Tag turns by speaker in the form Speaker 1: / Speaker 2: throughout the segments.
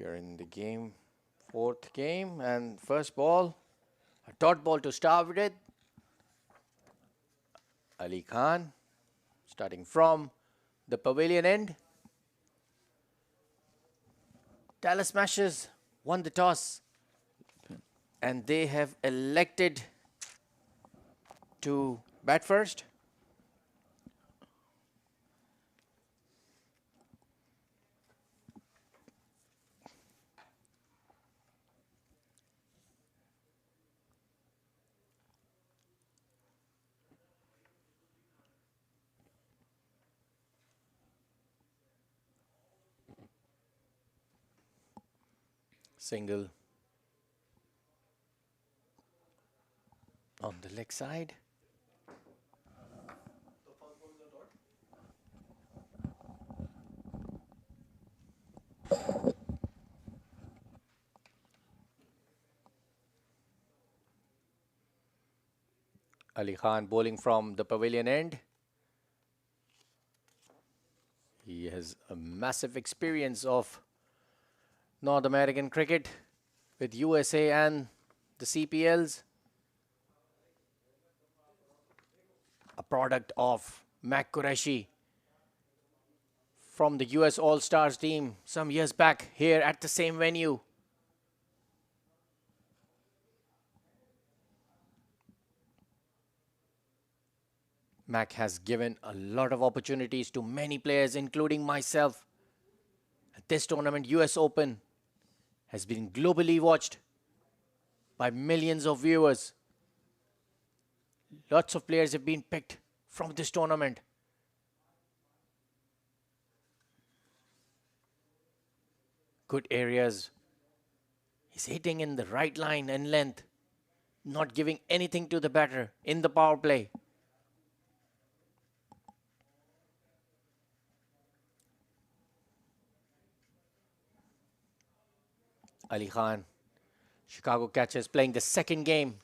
Speaker 1: We are in the game, fourth game, and first ball, a dot ball to start with. Ali Khan starting from the pavilion end. Dallas Smashers won the toss and they have elected to bat first. Single on the leg side. Ali Khan bowling from the pavilion end. He has a massive experience of North American cricket with USA and the CPLs. A product of Mac Qureshi from the US All-Stars team some years back here at the same venue. Mac has given a lot of opportunities to many players, including myself. This tournament, US Open, has been globally watched by millions of viewers. Lots of players have been picked from this tournament. Good areas. He's hitting in the right line and length, not giving anything to the batter in the power play. Ali Khan, Chicago Catchers playing the second game.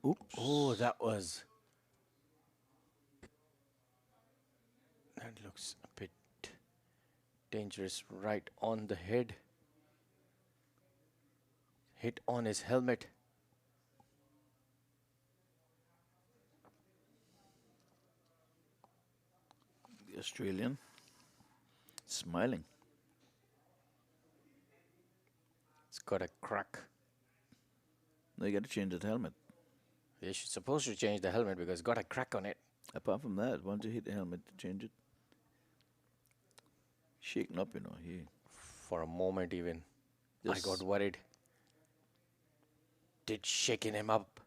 Speaker 2: Oops.
Speaker 1: Oh, that looks a bit dangerous, right on the head. Hit on his helmet.
Speaker 2: The Australian smiling.
Speaker 1: It's got a crack.
Speaker 2: Now you got to change that helmet.
Speaker 1: You're supposed to change the helmet because it's got a crack on it.
Speaker 2: Apart from that, once you hit the helmet to change it, shaking up, he
Speaker 1: For a moment even, I
Speaker 2: Yes.
Speaker 1: got worried. Did shaking him up.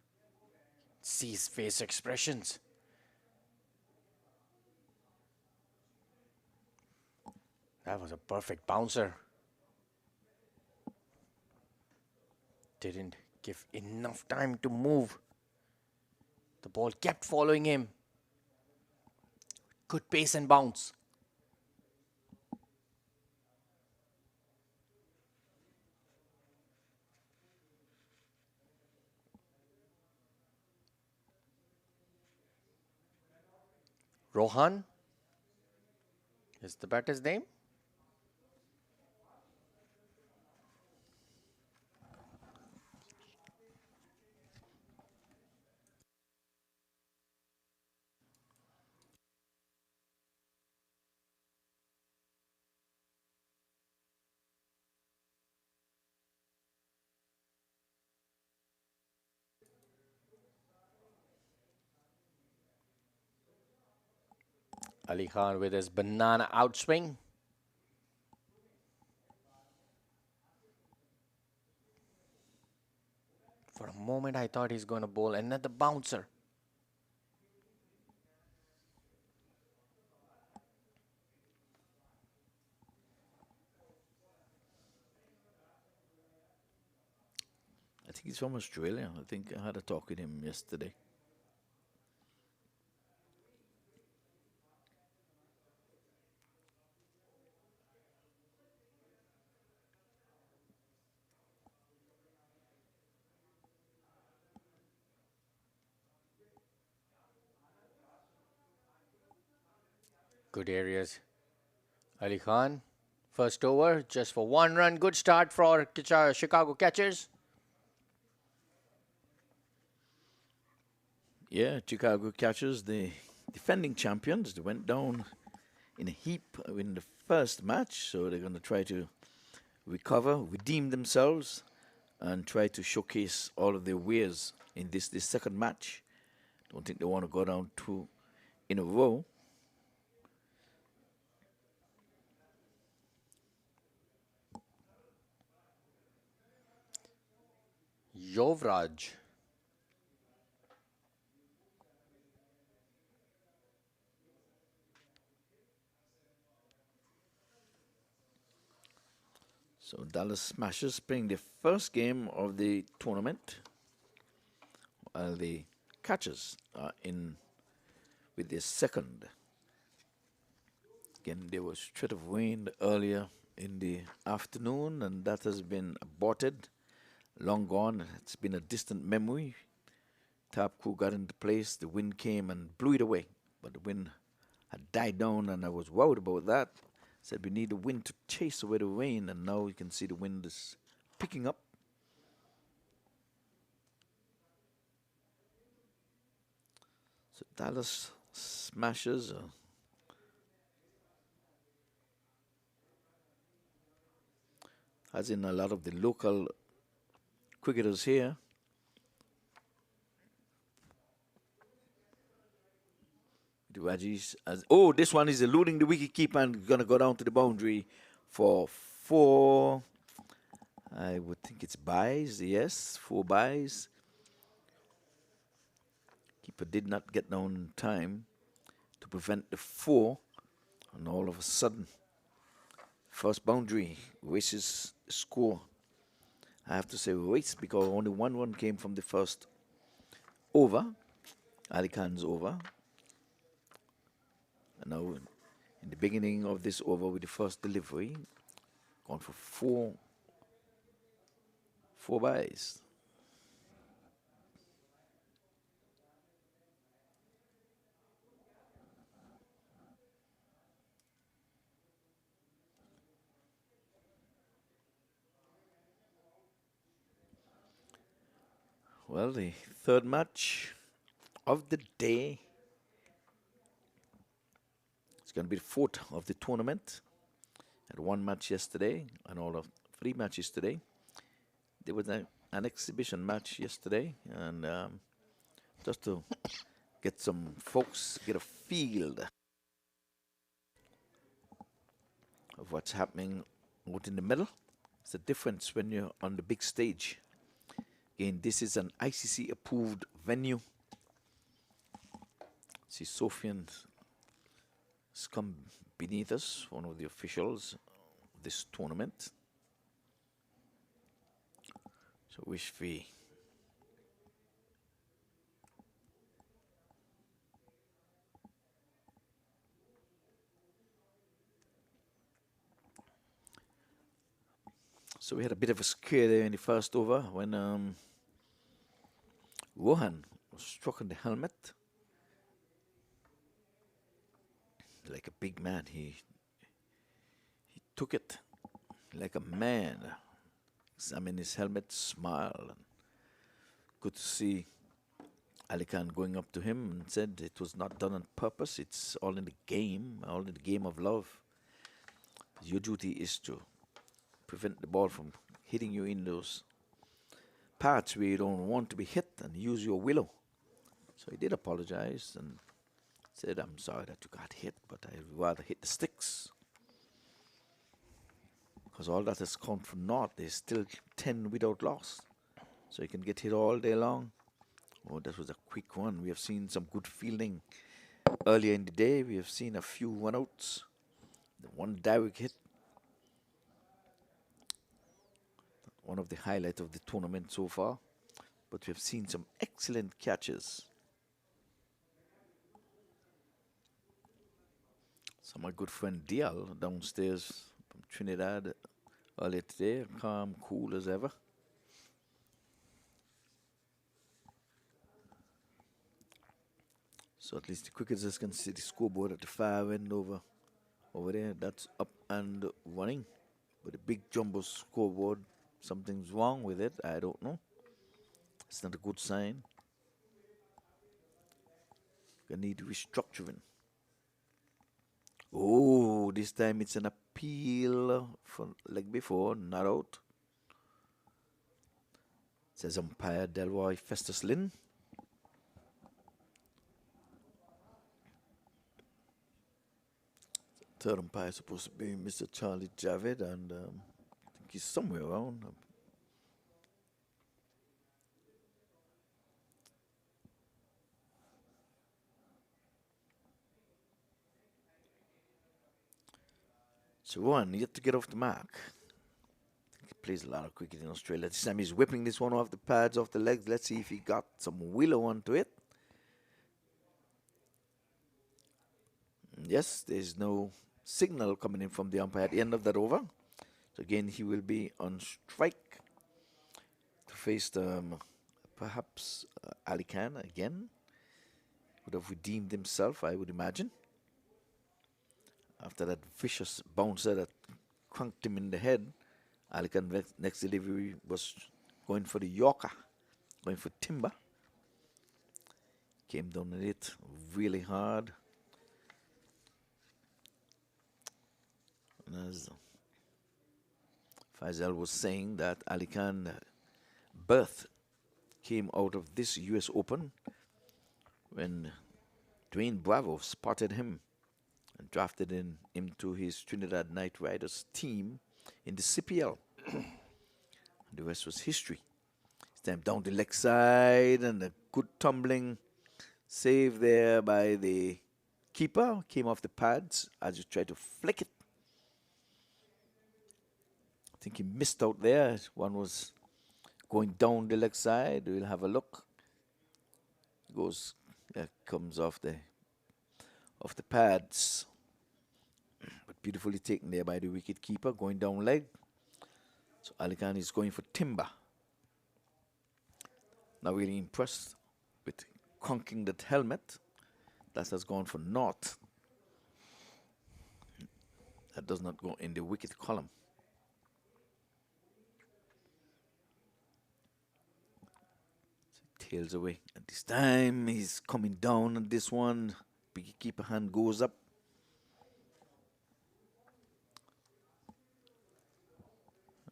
Speaker 1: See his face expressions. That was a perfect bouncer. Didn't give enough time to move. The ball kept following him. Good pace and bounce. Rohan is the batter's name. Ali Khan with his banana outswing. For a moment, I thought he's going to bowl another bouncer.
Speaker 2: I think he's from Australia. I think I had a talk with him yesterday.
Speaker 1: Good areas. Ali Khan, first over, just for 1 run. Good start for Chicago catchers.
Speaker 2: Yeah, Chicago catchers, the defending champions, they went down in a heap in the first match, so they're going to try to recover, redeem themselves, and try to showcase all of their wares in this second match. Don't think they want to go down 2 in a row.
Speaker 1: Yovraj.
Speaker 2: So Dallas Smashers playing the first game of the tournament, while the catchers are in with their second. Again, there was threat of rain earlier in the afternoon, and that has been aborted, long gone. It's been a distant memory. Top crew got into place, the wind came and blew it away, but the wind had died down, and I was worried about that. Said we need the wind to chase away the rain, and now you can see the wind is picking up. So Dallas Smashers as in a lot of the local cricketers here. The Raji's oh, this one is eluding the wicketkeeper and gonna go down to the boundary for 4. I would think it's buys. Yes, 4 buys. Keeper did not get down in time to prevent the 4, and all of a sudden, first boundary races the score. I have to say race because only 1 run came from the first over, Ali Khan's over. And now in the beginning of this over with the first delivery, gone for 4 buys. Well, the third match of the day. It's going to be the 4th of the tournament. Had 1 match yesterday and all of 3 matches today. There was an exhibition match yesterday, and just to get some folks get a feel of what's happening out in the middle. It's a difference when you're on the big stage. Again, this is an ICC approved venue. See, Sofian's come beneath us, one of the officials of this tournament. So wish we So we had a bit of a scare there in the first over when Rohan was struck in the helmet. Like a big man, he took it like a man. Examined his helmet, smiled. And good to see Ali Khan going up to him and said it was not done on purpose. It's all in the game, all in the game of love. Your duty is to prevent the ball from hitting you in those parts where you don't want to be hit and use your willow. So he did apologize and said, I'm sorry that you got hit, but I'd rather hit the sticks. Because all that has come from naught, there's still 10 without loss. So you can get hit all day long. Oh, that was a quick one. We have seen some good fielding earlier in the day. We have seen a few run-outs. The one direct hit. One of the highlights of the tournament so far. But we have seen some excellent catches. So my good friend Dial downstairs from Trinidad earlier today, calm, cool as ever. So at least the cricketers can see the scoreboard at the far end over there. That's up and running. But the big jumbo scoreboard, something's wrong with it. I don't know. It's not a good sign. Gonna need restructuring. Oh, this time it's an appeal for like before, not out. Says umpire Delroy Festus Lynn. Third umpire is supposed to be Mr. Charlie Javed, and I think he's somewhere around. So Rohan yet to get off the mark. I think he plays a lot of cricket in Australia. This time he's whipping this one off the pads, off the legs. Let's see if he got some willow onto it. Yes, there's no signal coming in from the umpire at the end of that over. So again, he will be on strike to face perhaps Ali Khan again. Would have redeemed himself, I would imagine, after that vicious bouncer that cranked him in the head. Ali Khan next delivery was going for the Yorker, going for timber. Came down on it really hard. And as Faisal was saying, that Ali Khan birth came out of this US Open when Dwayne Bravo spotted him and drafted him to his Trinidad Knight Riders team in the CPL. The rest was history. Stamped down the leg side and a good tumbling save there by the keeper. Came off the pads as he tried to flick it. I think he missed out there. One was going down the leg side. We'll have a look. Comes off the pads. But beautifully taken there by the wicket keeper, going down leg. So Ali Khan is going for timber. Not really impressed with conking that helmet. That has gone for naught. That does not go in the wicket column. Tails away. And this time he's coming down on this one. Big keeper hand goes up.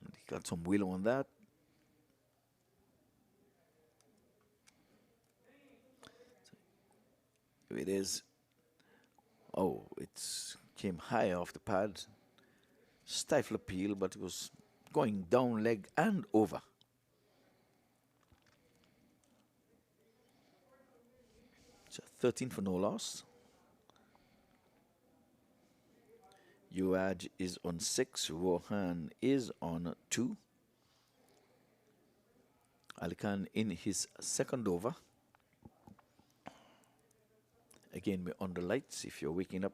Speaker 2: And he got some willow on that. So it is. Oh, it came high off the pad. Stifle appeal, but it was going down leg and over. So 13 for no loss. Yuaj is on 6. Rohan is on 2. Ali Khan in his second over. Again, we're on the lights. If you're waking up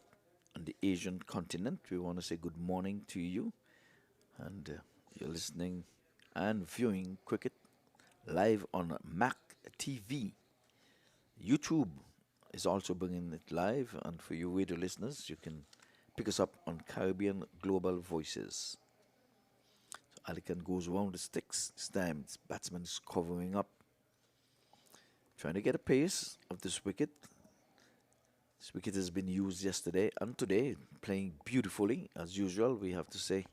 Speaker 2: on the Asian continent, we want to say good morning to you. And you're listening and viewing cricket live on Mac TV. YouTube is also bringing it live. And for you radio listeners, you can pick us up on Caribbean Global Voices. So Ali Khan goes around the sticks. This time, this batsman is covering up, trying to get a pace of this wicket. This wicket has been used yesterday and today, playing beautifully as usual. We have to say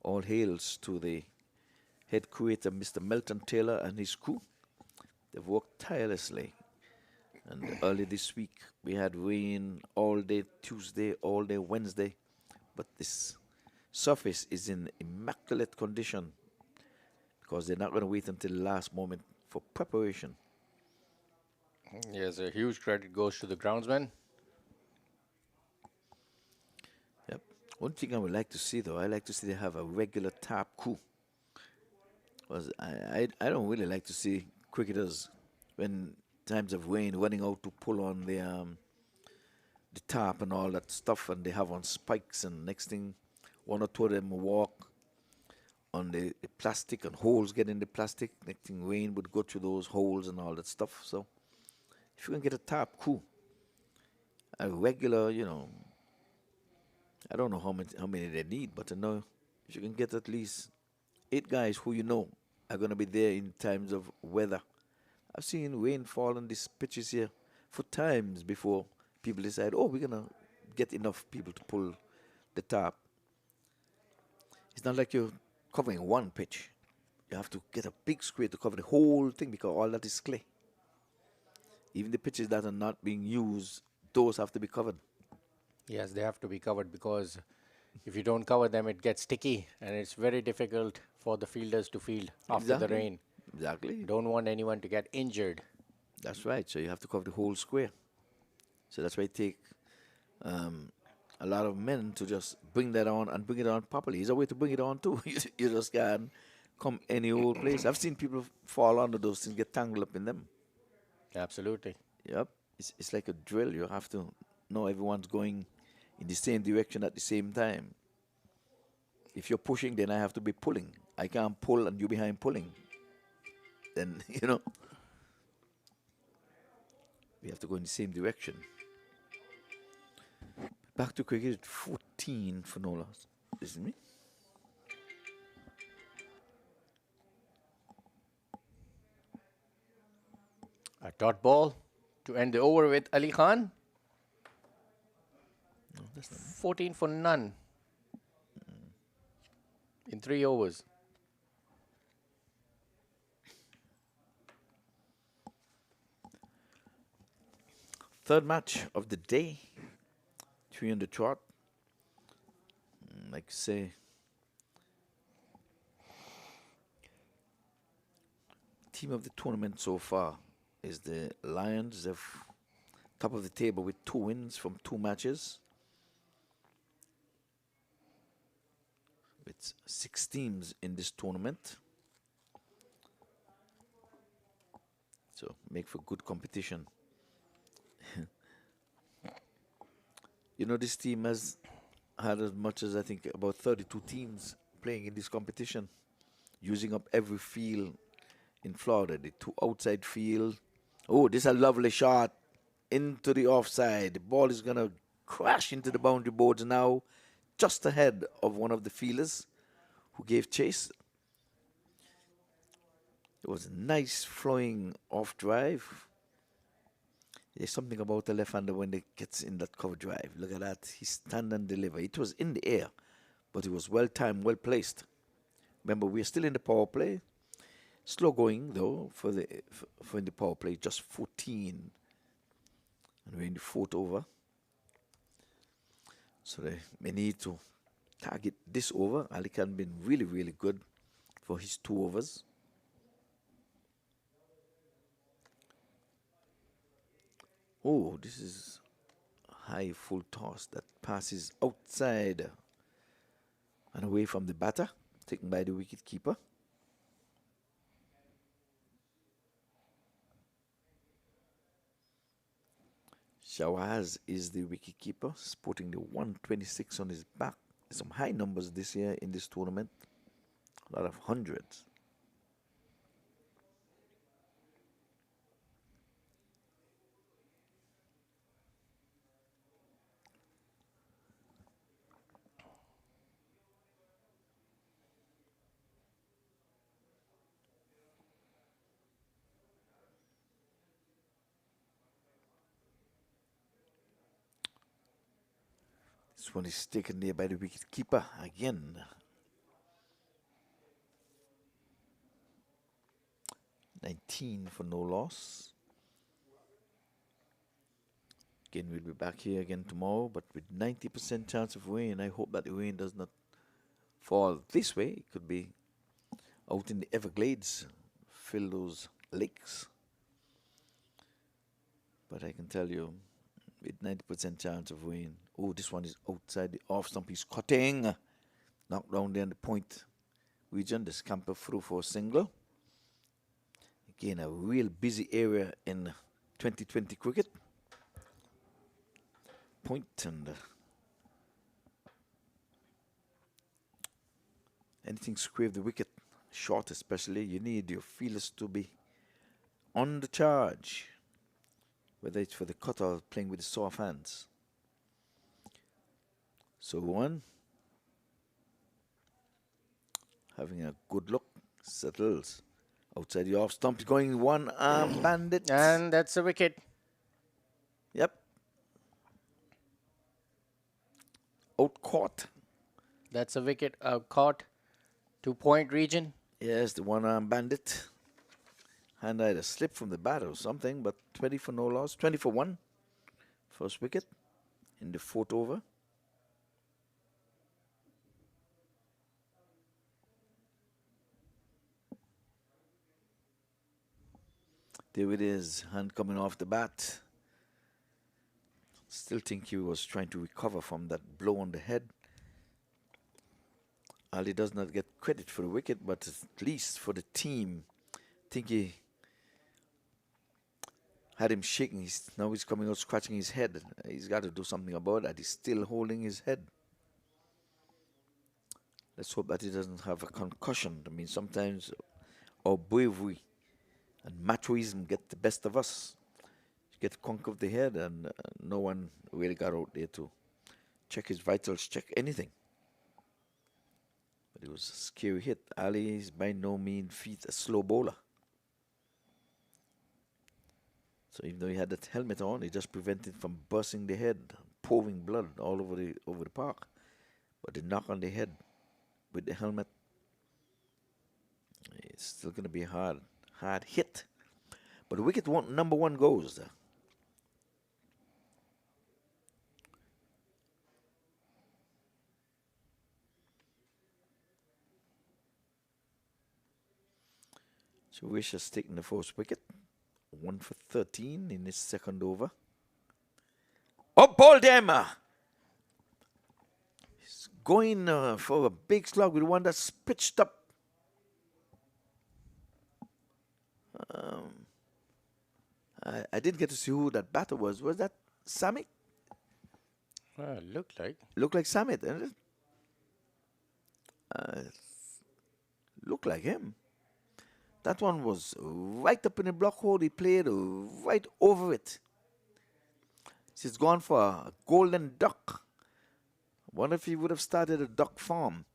Speaker 2: all hails to the head creator, Mr. Melton Taylor, and his crew. They've worked tirelessly. And early this week, we had rain all day Tuesday, all day Wednesday. But this surface is in immaculate condition because they're not going to wait until the last moment for preparation.
Speaker 1: Yes, a huge credit goes to the groundsman.
Speaker 2: Yep. One thing I would like to see, though, I like to see they have a regular tap crew. Because I don't really like to see cricketers when times of rain running out to pull on the tap and all that stuff, and they have on spikes, and next thing one or two of them walk on the plastic and holes get in the plastic. Next thing rain would go through those holes and all that stuff. So if you can get a tap crew, a regular, I don't know how many they need, but I know if you can get at least 8 guys who you know are going to be there in times of weather. I've seen rain fall on these pitches here for times before people decide, oh, we're going to get enough people to pull the tarp. It's not like you're covering one pitch. You have to get a big square to cover the whole thing because all that is clay. Even the pitches that are not being used, those have to be covered.
Speaker 1: Yes, they have to be covered because if you don't cover them, it gets sticky and it's very difficult for the fielders to field after the
Speaker 2: Exactly.
Speaker 1: rain.
Speaker 2: Exactly.
Speaker 1: Don't want anyone to get injured.
Speaker 2: That's right. So you have to cover the whole square. So that's why it take a lot of men to just bring that on and bring it on properly. There's a way to bring it on too. You just can't come any old place. I've seen people fall under those things, get tangled up in them.
Speaker 1: Absolutely.
Speaker 2: Yep. It's like a drill. You have to know everyone's going in the same direction at the same time. If you're pushing, then I have to be pulling. I can't pull and you behind pulling. Then, we have to go in the same direction. Back to cricket, 14 for no loss. Isn't me?
Speaker 1: A dot ball to end the over with Ali Khan.
Speaker 2: No, that's not me.
Speaker 1: 14 for none in 3 overs.
Speaker 2: Third match of the day. 3 on the trot. Like I say, team of the tournament so far is the Lions. They're top of the table with 2 wins from 2 matches. With 6 teams in this tournament. So make for good competition. This team has had as much as I think about 32 teams playing in this competition, using up every field in Florida. The 2 outside field. Oh, this is a lovely shot into the offside. The ball is going to crash into the boundary boards now, just ahead of one of the fielders who gave chase. It was a nice flowing off drive. There's something about a left-hander when they gets in that cover drive. Look at that. He stand and deliver. It was in the air, but it was well-timed, well-placed. Remember, we're still in the power play. Slow going, though, for in the power play. Just 14. And we're in the 4th over. So they need to target this over. Ali Khan been really, really good for his 2 overs. Oh, this is a high full toss that passes outside and away from the batter, taken by the wicket keeper. Shawaz is the wicket keeper, sporting the 126 on his back. Some high numbers this year in this tournament, a lot of hundreds. This one is taken there by the wicket keeper again. $19 for no loss. Again, we'll be back here again tomorrow, but with 90% chance of rain. I hope that the rain does not fall this way. It could be out in the Everglades, fill those lakes. But I can tell you, with 90% chance of rain. Oh, this one is outside the off stump. He's cutting. Knocked down there in the point region. The scamper through for a single. Again, a real busy area in 2020 cricket. Point and anything scrape the wicket, short especially, you need your fielders to be on the charge. whether it's for the cut or playing with the soft hands. So one, having a good look, settles. Outside the off stump, going one arm bandit.
Speaker 1: And that's a wicket.
Speaker 2: Yep. Out caught.
Speaker 1: That's a wicket caught. 2-point region.
Speaker 2: Yes, the one arm bandit. And either slip from the bat or something, but 20 for no loss. 20 for 1. First wicket in the 4th over. There it is, hand coming off the bat. Still think he was trying to recover from that blow on the head. Ali does not get credit for the wicket, but at least for the team, I think he had him shaking. Now he's coming out scratching his head. He's got to do something about that. He's still holding his head. Let's hope that he doesn't have a concussion. I mean, sometimes our bravery and machoism get the best of us. You get conk of the head, and no one really got out there to check his vitals, check anything. But it was a scary hit. Ali is by no means feat a slow bowler. So even though he had that helmet on, it just prevented from bursting the head, pouring blood all over the park. But the knock on the head with the helmet, it's still going to be a hard hit. But the wicket number 1 goes. So Wish has taken the first wicket. 1 for 13 in his 2nd over. Oh, ball them! He's going for a big slug with one that's pitched up. I didn't get to see who that batter was. Was that Samit?
Speaker 1: Looked like.
Speaker 2: Looked like Samit, didn't it? Looked like him. That one was right up in the block hole. He played right over it. He's gone for a golden duck. Wonder if he would have started a duck farm.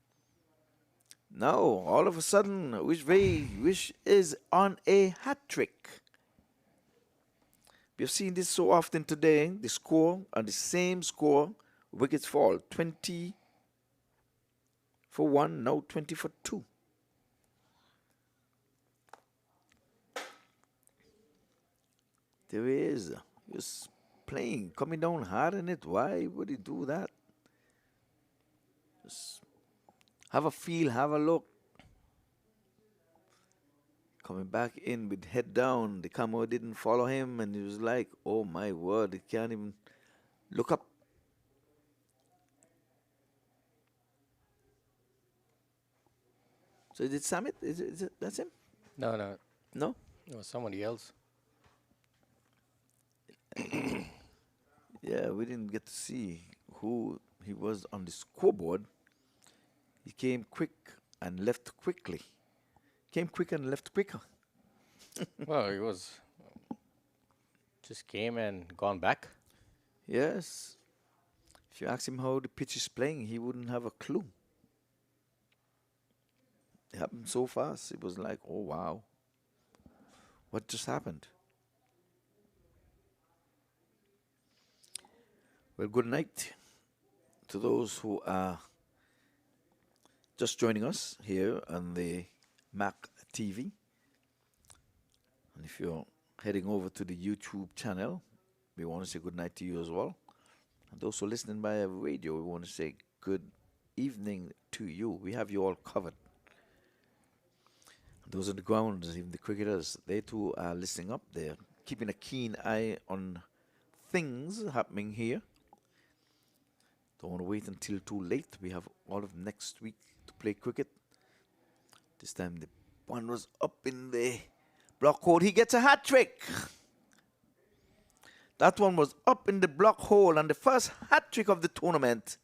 Speaker 2: No, all of a sudden, Wish is on a hat trick. We have seen this so often today. The score and the same score, wickets fall. 20 for 1, now 20 for 2. There he is. He's playing, coming down hard in it. Why would he do that? Just have a feel, have a look. Coming back in with head down. The camera didn't follow him, and he was like, oh my word, he can't even look up. So is it Samit? Is it that's him?
Speaker 1: No.
Speaker 2: No?
Speaker 1: It was somebody else.
Speaker 2: Yeah, we didn't get to see who he was on the scoreboard. He came quick and left quickly. Came quick and left quicker.
Speaker 1: Well, he was just came and gone back.
Speaker 2: Yes. If you ask him how the pitch is playing, he wouldn't have a clue. It happened so fast. It was like, oh, wow. What just happened? Well, good night to those who are just joining us here on the Mac TV. And if you're heading over to the YouTube channel, we want to say good night to you as well. And those who are listening by radio, we want to say good evening to you. We have you all covered. And those on the ground, even the cricketers, they too are listening up there, keeping a keen eye on things happening here. Don't want to wait until too late. We have all of next week to play cricket. This time the one was up in the block hole. He gets a hat trick. That one was up in the block hole, and the first hat trick of the tournament.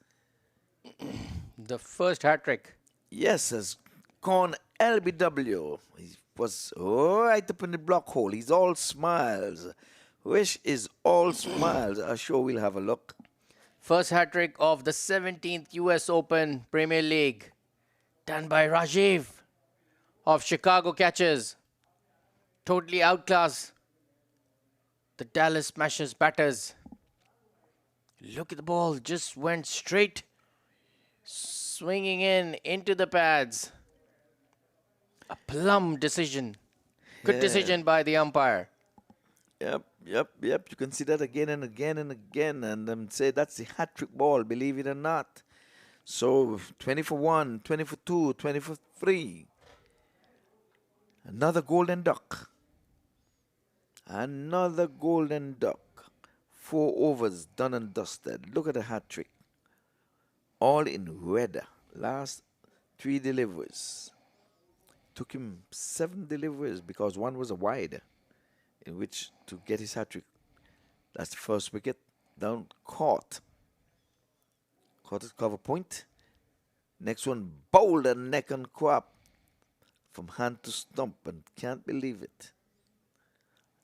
Speaker 1: The first hat trick.
Speaker 2: Yes, has gone LBW. He was right up in the block hole. He's all smiles. which is all smiles. I'm sure we'll have a look.
Speaker 1: First hat trick of the 17th US Open Premier League, done by Rajiv of Chicago Catchers. Totally outclassed the Dallas Smashers batters. Look at the ball, just went straight, swinging into the pads. A plum decision. Good
Speaker 2: Yeah.
Speaker 1: decision by the umpire.
Speaker 2: Yep. You can see that again and again and again, and say that's the hat trick ball, believe it or not. So 20 for 1, 20 for 2, 20 for 3. Another golden duck. Another golden duck. 4 overs done and dusted. Look at the hat trick. All in red. Last 3 deliveries. Took him 7 deliveries because one was a wide, in which to get his hat trick. That's the first wicket. Down, caught. Caught at cover point. Next one, bowled a neck and crop from hand to stump, and can't believe it.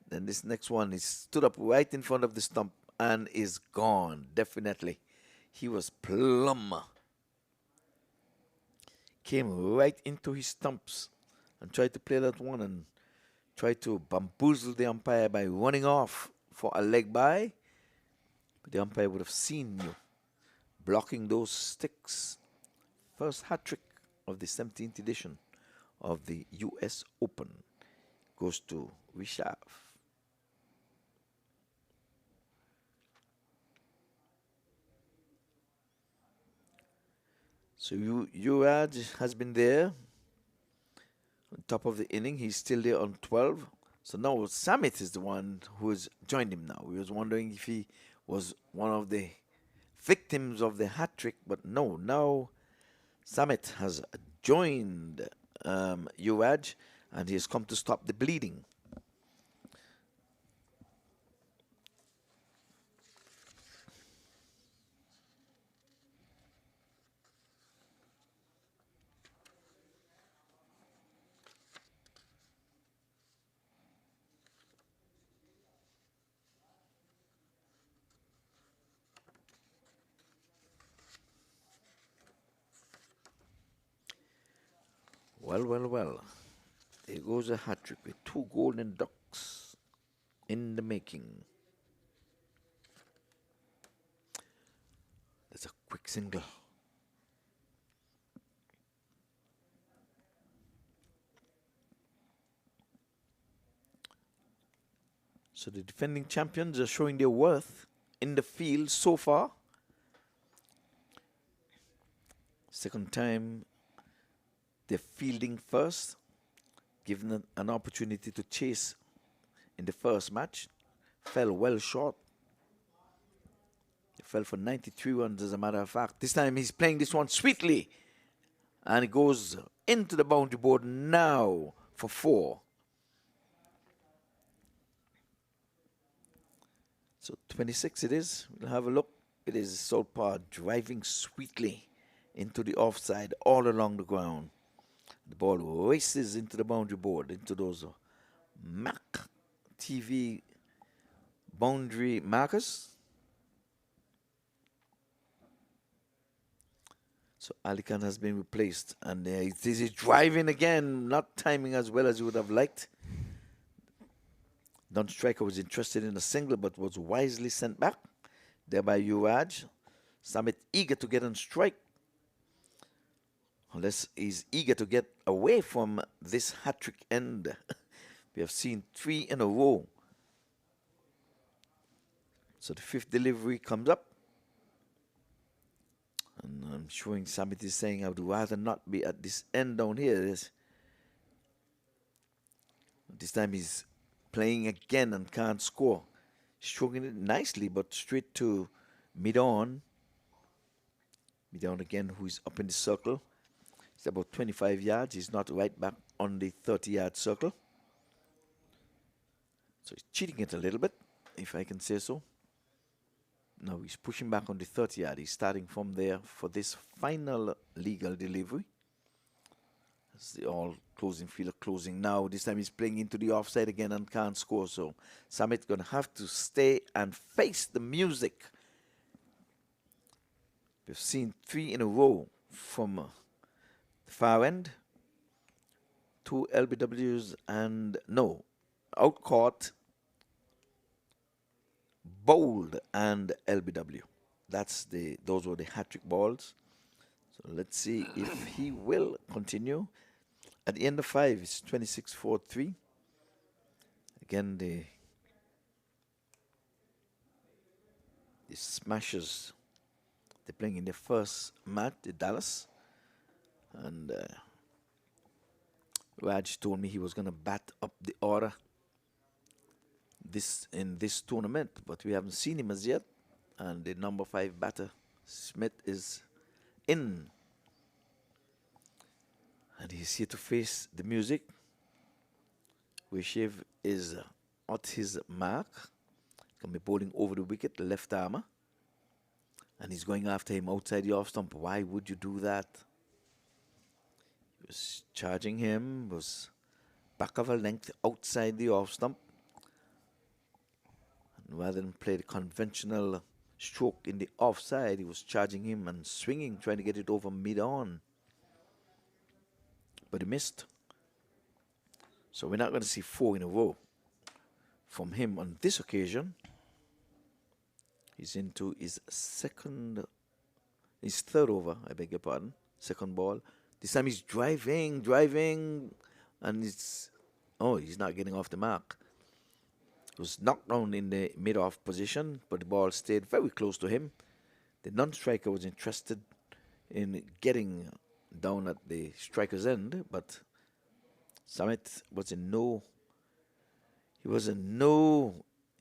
Speaker 2: Then this next one, he stood up right in front of the stump and is gone, definitely. He was plumb. Came right into his stumps and tried to play that one and tried to bamboozle the umpire by running off for a leg by. But the umpire would have seen you blocking those sticks. First hat trick of the 17th edition of the US Open goes to Rishabh. So Yuvraj has been there on top of the inning. He's still there on 12. So now Samit is the one who has joined him now. We was wondering if he was one of the victims of the hat trick, but no. Now Samit has joined Yuvraj, and he has come to stop the bleeding. Well. There goes a hat trick with 2 golden ducks in the making. There's a quick single. So the defending champions are showing their worth in the field so far. Second time they're fielding first, given an opportunity to chase in the first match. Fell well short. He fell for 93 runs, as a matter of fact. This time he's playing this one sweetly. And it goes into the boundary board now for 4. So 26 it is. We'll have a look. It is Solpar driving sweetly into the offside all along the ground. The ball races into the boundary board, into those Mac TV boundary markers. So Ali Khan has been replaced, and it is driving again, not timing as well as you would have liked. Don Striker was interested in a single, but was wisely sent back. Thereby Yuvraj. Samit eager to get on strike. Unless he's eager to get away from this hat-trick end. We have seen 3 in a row. So the 5th delivery comes up. And I'm showing Samit is saying, I would rather not be at this end down here. This time he's playing again and can't score. Stroking it nicely, but straight to mid-on. Mid-on again, who is up in the circle. It's about 25 yards. He's not right back on the 30-yard circle. So he's cheating it a little bit, if I can say so. Now he's pushing back on the 30-yard. He's starting from there for this final legal delivery. It's the all closing fielder closing now. This time he's playing into the offside again and can't score. So Samit gonna have to stay and face the music. We've seen 3 in a row from the far end. 2 LBWs and no, out caught, bowled and LBW. Those were the hat-trick balls. So let's see if he will continue. At the end of 5, it's 26-4-3. Again, the Smashers, they're playing in their first match, the Dallas. And Raj told me he was going to bat up the order in this tournament, but we haven't seen him as yet. And the number 5 batter, Smith, is in. And he's here to face the music. Wishev is at his mark. Can be bowling over the wicket, the left armer. And he's going after him outside the off stump. Why would you do that? He was charging him, was back of a length outside the off stump. And rather than play the conventional stroke in the offside, he was charging him and swinging, trying to get it over mid-on. But he missed. So we're not going to see 4 in a row from him on this occasion. He's into his third over, I beg your pardon, second ball. This time he's driving, and he's not getting off the mark. It was knocked down in the mid-off position, but the ball stayed very close to him. The non-striker was interested in getting down at the striker's end, but Samit was he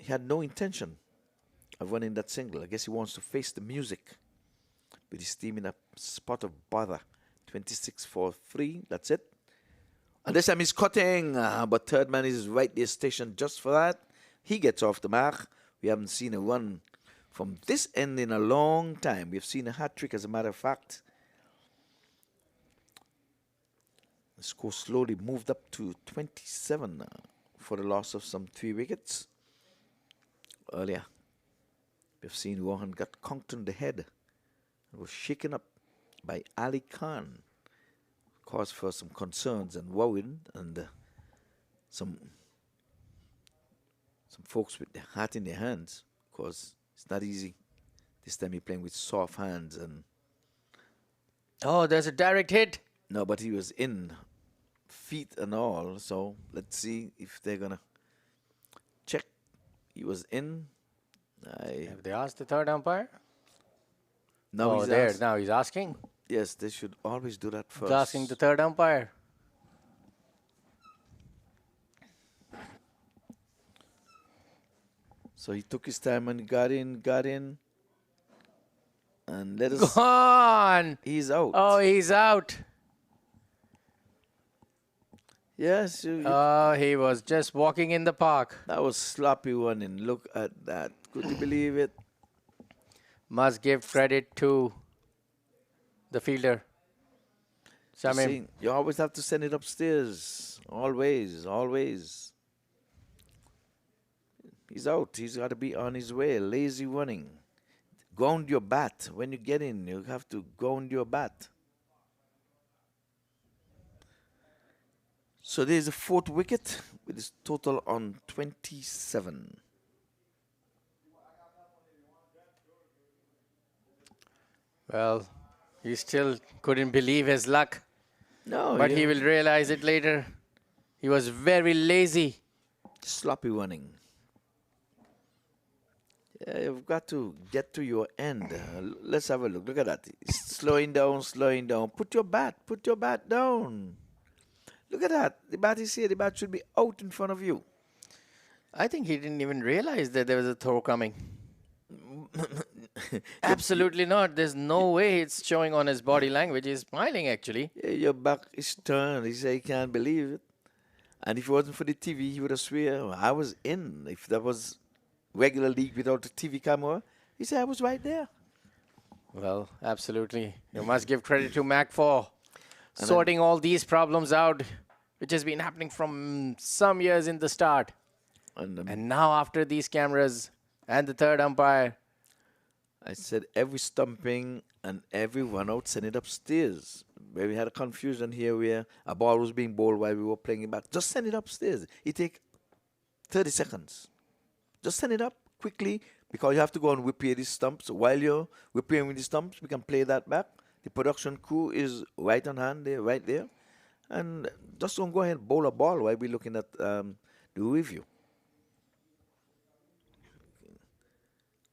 Speaker 2: had no intention of running that single. I guess he wants to face the music with his team in a spot of bother. 26-4-3, that's it. And this time he's cutting, but third man is right there stationed just for that. He gets off the mark. We haven't seen a run from this end in a long time. We've seen a hat-trick, as a matter of fact. The score slowly moved up to 27 for the loss of some 3 wickets. Earlier, we've seen Rohan got conked on the head and was shaken up by Ali Khan. Caused for some concerns and worrying, and some folks with their hat in their hands, because it's not easy. This time he's playing with soft hands. And
Speaker 1: Oh, there's a direct hit.
Speaker 2: no, but he was in, feet and all. So let's see if they're gonna check. He was in.
Speaker 1: Have they asked the third umpire?
Speaker 2: Now he's
Speaker 1: there.
Speaker 2: asked-
Speaker 1: Now he's asking.
Speaker 2: Yes, they should always do that first.
Speaker 1: He's asking the third umpire.
Speaker 2: So he took his time and got in. And let us.
Speaker 1: Gone.
Speaker 2: He's out.
Speaker 1: Oh, he's out.
Speaker 2: Yes,
Speaker 1: Oh, he was just walking in the park.
Speaker 2: that was sloppy running. Look at that. Could you believe it?
Speaker 1: Must give credit to the fielder. Samim.
Speaker 2: See, you always have to send it upstairs. Always. He's out. He's got to be on his way. Lazy running. Ground your bat. When you get in, you have to ground your bat. So there's a 4th wicket with his total on 27.
Speaker 1: Well, he still couldn't believe his luck,
Speaker 2: No,
Speaker 1: but
Speaker 2: yeah.
Speaker 1: he will realize it later. He was very lazy.
Speaker 2: Sloppy running. Yeah, you've got to get to your end. Let's have a look. Look at that. He's slowing down. Put your bat down. Look at that. The bat is here. The bat should be out in front of you.
Speaker 1: I think he didn't even realize that there was a throw coming. Absolutely not. There's no way it's showing on his body language. He's smiling, actually.
Speaker 2: Yeah, your back is turned. He said he can't believe it. And if it wasn't for the TV, he would have swear I was in. If that was regular league without the TV camera, he said I was right there.
Speaker 1: Well, absolutely. You must give credit to Mac for
Speaker 2: And
Speaker 1: sorting all these problems out, which has been happening from some years in the start.
Speaker 2: And
Speaker 1: And now, after these cameras and the third umpire,
Speaker 2: I said every stumping and every run out, send it upstairs. Where we had a confusion here where a ball was being bowled while we were playing it back. Just send it upstairs. It take 30 seconds. Just send it up quickly because you have to go and repair these stumps. While you're repairing the stumps, we can play that back. The production crew is right on hand there, right there. And just don't go ahead and bowl a ball while we're looking at the review.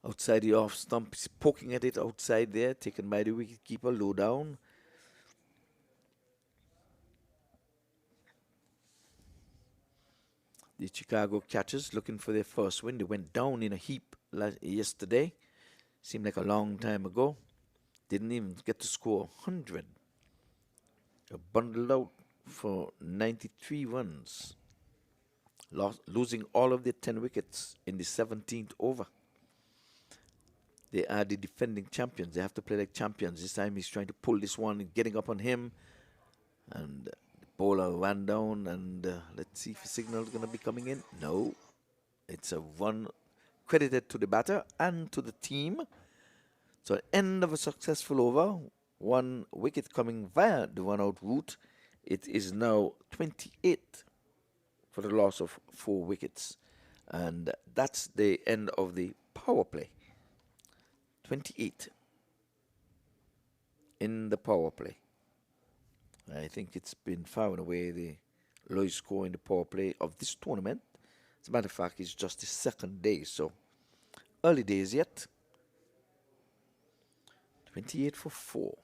Speaker 2: Outside the off stump, he's poking at it outside there, taken by the wicketkeeper, low down. The Chicago Catchers looking for their first win. They went down in a heap yesterday. Seemed like a long time ago. Didn't even get to score 100. They bundled out for 93 runs. Losing all of their 10 wickets in the 17th over. They are the defending champions. They have to play like champions. This time he's trying to pull this one, getting up on him. And the bowler ran down. And let's see if a signal is going to be coming in. No. It's a run credited to the batter and to the team. So end of a successful over. One wicket coming via the run-out route. It is now 28 for the loss of 4 wickets. And that's the end of the power play. 28 in the power play. I think it's been far and away the lowest score in the power play of this tournament. As a matter of fact, it's just the second day, so early days yet. 28 for 4.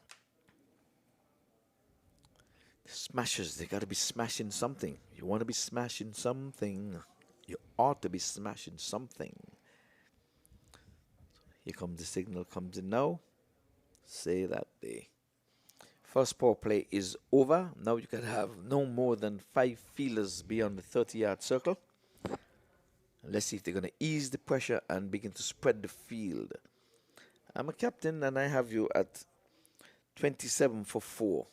Speaker 2: The smashers, they got to be smashing something. You want to be smashing something. You ought to be smashing something. Here comes the signal, comes in now. Say that the first power play is over. Now you can have no more than 5 fielders beyond the 30-yard circle. Let's see if they're going to ease the pressure and begin to spread the field. I'm a captain and I have you at 27 for 4.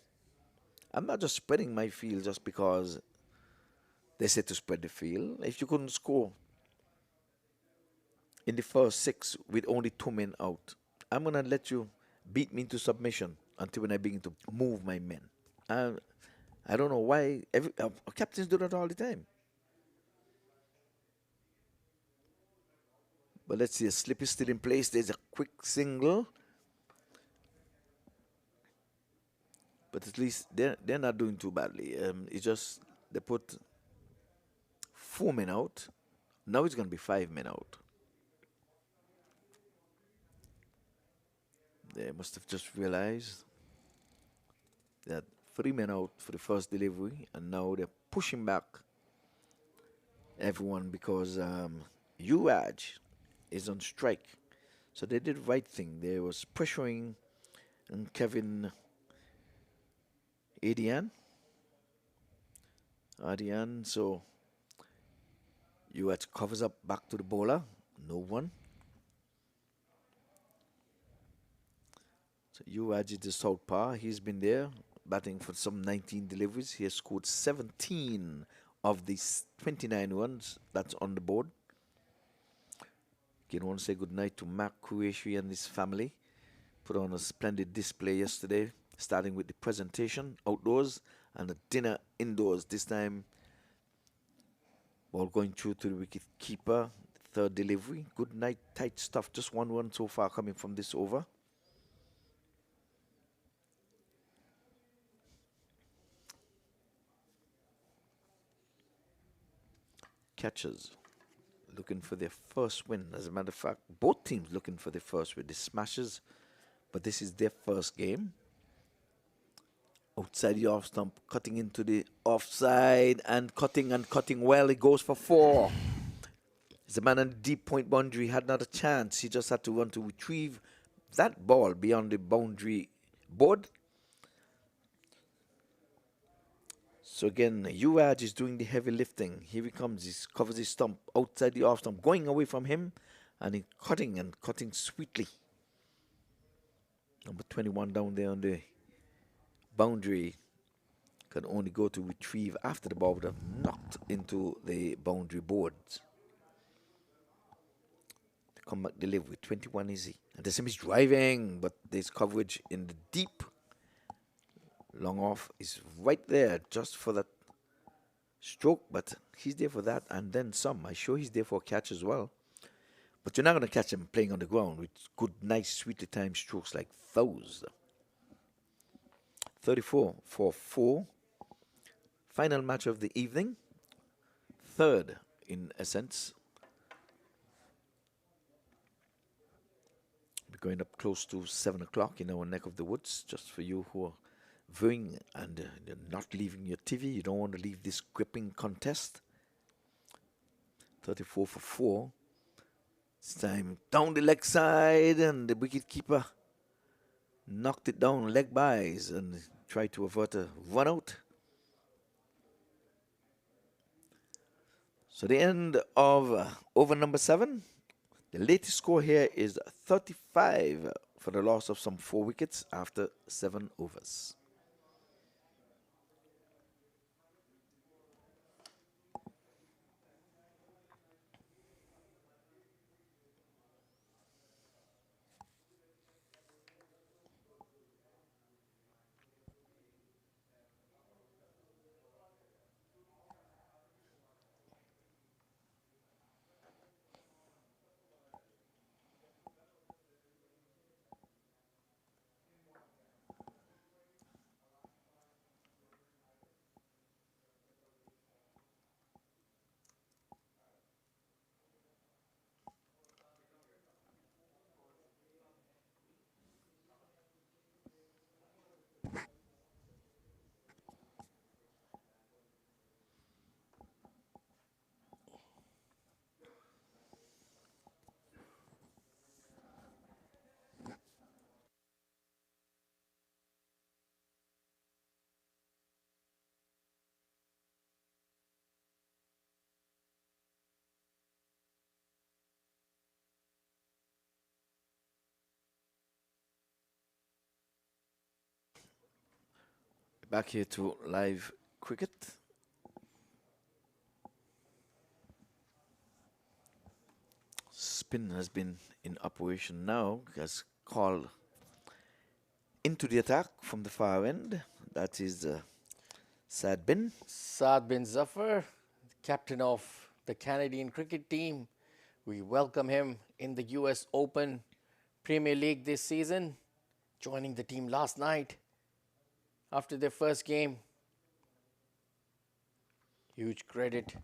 Speaker 2: I'm not just spreading my field just because they said to spread the field. If you couldn't score in the first 6 with only 2 men out, I'm going to let you beat me into submission until when I begin to move my men. I don't know why. Captains do that all the time. But let's see, a slip is still in place. There's a quick single. But at least they're not doing too badly. It's just they put 4 men out. Now it's going to be 5 men out. They must have just realized that 3 men out for the first delivery, and now they're pushing back everyone because Uraj is on strike. So they did the right thing. They was pressuring and Kevin Adian. So Uraj covers up back to the bowler. No one. So Uraj is the southpaw. He's been there batting for some 19 deliveries. He has scored 17 of these 29 runs. That's on the board. Again, I want to say good night to Mark Qureshi and his family. Put on a splendid display yesterday, starting with the presentation outdoors and the dinner indoors. This time, ball going through to the wicket keeper. Third delivery. Good night, tight stuff. Just 1 run so far coming from this over. Catchers looking for their first win. As a matter of fact, both teams looking for their first win. The Smashers, but this is their first game. Outside the off stump, cutting into the offside and cutting well. It goes for 4. The man on the deep point boundary had not a chance. He just had to run to retrieve that ball beyond the boundary board. So again, Uraj is doing the heavy lifting. Here he comes. He covers his stump outside the off stump, going away from him, and cutting sweetly. Number 21 down there on the boundary. can only go to retrieve after the ball would have knocked into the boundary boards. To come back deliver with 21 easy. And the same is driving, but there's coverage in the deep. Long off is right there just for that stroke, but he's there for that and then some. I'm sure he's there for a catch as well. But you're not going to catch him playing on the ground with good, nice, sweetly timed strokes like those. 34 for 4. Final match of the evening. Third, in essence. We're going up close to 7 o'clock in our neck of the woods, just for you who are viewing and you're not leaving your TV. You don't want to leave this gripping contest. 34 for 4. This time down the leg side, and the wicketkeeper knocked it down leg bys and tried to avert a run out. So the end of over number 7. The latest score here is 35 for the loss of some 4 wickets after 7 overs. Back here to live cricket. Spin has been in operation now, has called into the attack from the far end. That is Saad Bin.
Speaker 1: Saad bin Zafar, captain of the Canadian cricket team. We welcome him in the US Open Premier League this season, joining the team last night after their first game. Huge credit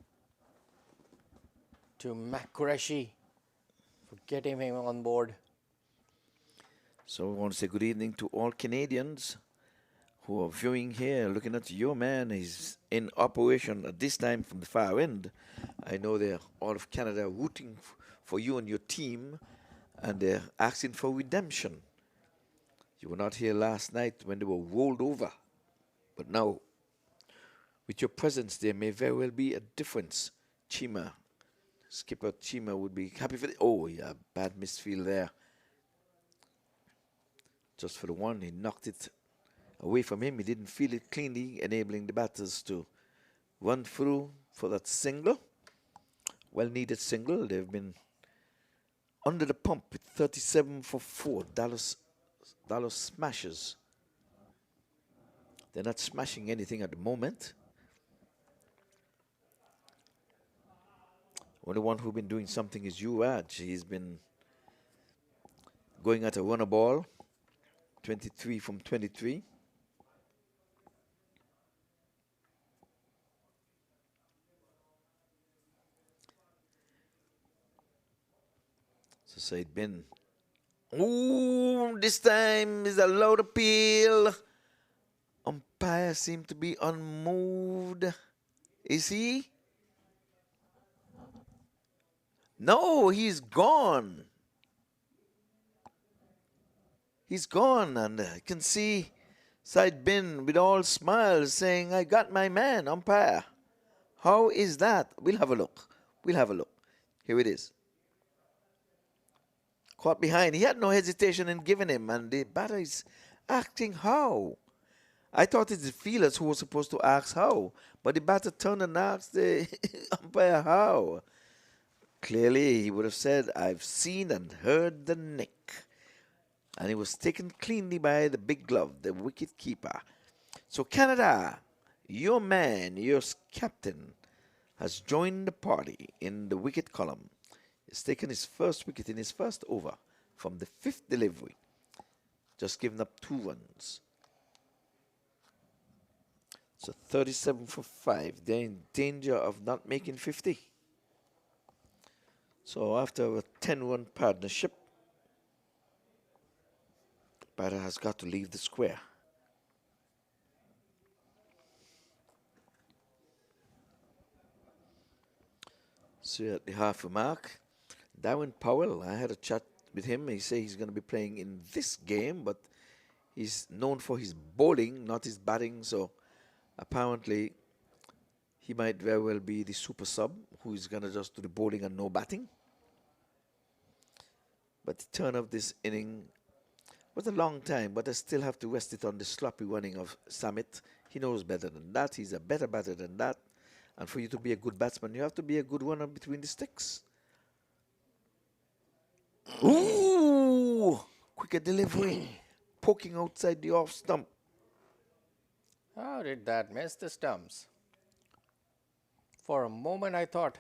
Speaker 1: to Mac Qureshi for getting him on board.
Speaker 2: So we want to say good evening to all Canadians who are viewing here, looking at your man. He's in operation at this time from the far end. I know they're all of Canada rooting for you and your team, and they're asking for redemption. You were not here last night when they were rolled over. But now, with your presence, there may very well be a difference. Chima, skipper Chima would be happy for it. Oh, yeah, bad misfield there. Just for the one, he knocked it away from him. He didn't feel it cleanly, enabling the batters to run through for that single. Well-needed single. They've been under the pump with 37 for 4. Dallas smashes. They're not smashing anything at the moment. Only one who's been doing something is Yuvraj. He's been going at a runner ball. 23 from 23. So Saad Bin. Ooh, this time is a loud appeal. Umpire seemed to be unmoved. Is he? No, he's gone. He's gone, and I can see Saad Bin with all smiles saying, I got my man, umpire. How is that? We'll have a look. We'll have a look. Here it is. Caught behind. He had no hesitation in giving him, and the batter is acting how? I thought it's the fielders who were supposed to ask how, but the batter turned and asked the umpire how. Clearly, he would have said, I've seen and heard the nick. And it was taken cleanly by the big glove, the wicket keeper. So, Canada, your man, your captain, has joined the party in the wicket column. He's taken his first wicket in his first over from the fifth delivery, just giving up 2 runs. So 37 for 5. They're in danger of not making 50. So after a 10-run partnership, batter has got to leave the square. So at the half a mark, Darwin Powell, I had a chat with him. He said he's going to be playing in this game, but he's known for his bowling, not his batting. So apparently, he might very well be the super sub who is going to just do the bowling and no batting. But the turn of this inning was a long time, but I still have to rest it on the sloppy running of Samit. He knows better than that. He's a better batter than that. And for you to be a good batsman, you have to be a good runner between the sticks. Ooh! Quicker delivery. Poking outside the off stump.
Speaker 1: How did that miss the stumps? For a moment I thought.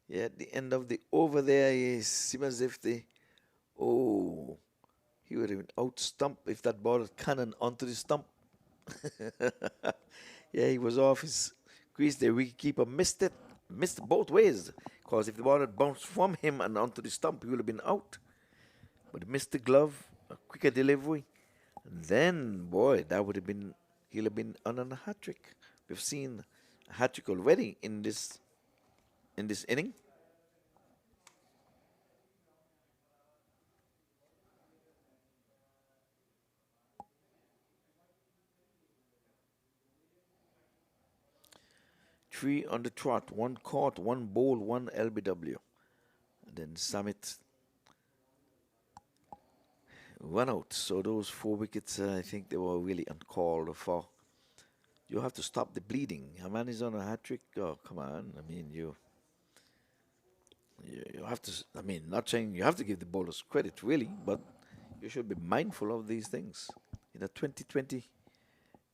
Speaker 2: Yeah, at the end of the over there, it seems as if he would have been out stump if that ball had cannon onto the stump. Yeah, he was off his crease. The wicketkeeper missed it. Missed both ways. Because if the ball had bounced from him and onto the stump, he would have been out. But he missed the glove, a quicker delivery. And then, boy, that would have been, he'll have been on a hat trick. We've seen a hat trick already in this inning. Three on the trot, 1 caught, 1 bowled, 1 LBW. And then Samit run out. So those 4 wickets, I think they were really uncalled for. You have to stop the bleeding. A man is on a hat trick. Oh, come on. I mean, you have to, I mean, not saying you have to give the bowlers credit, really, but you should be mindful of these things. In a 2020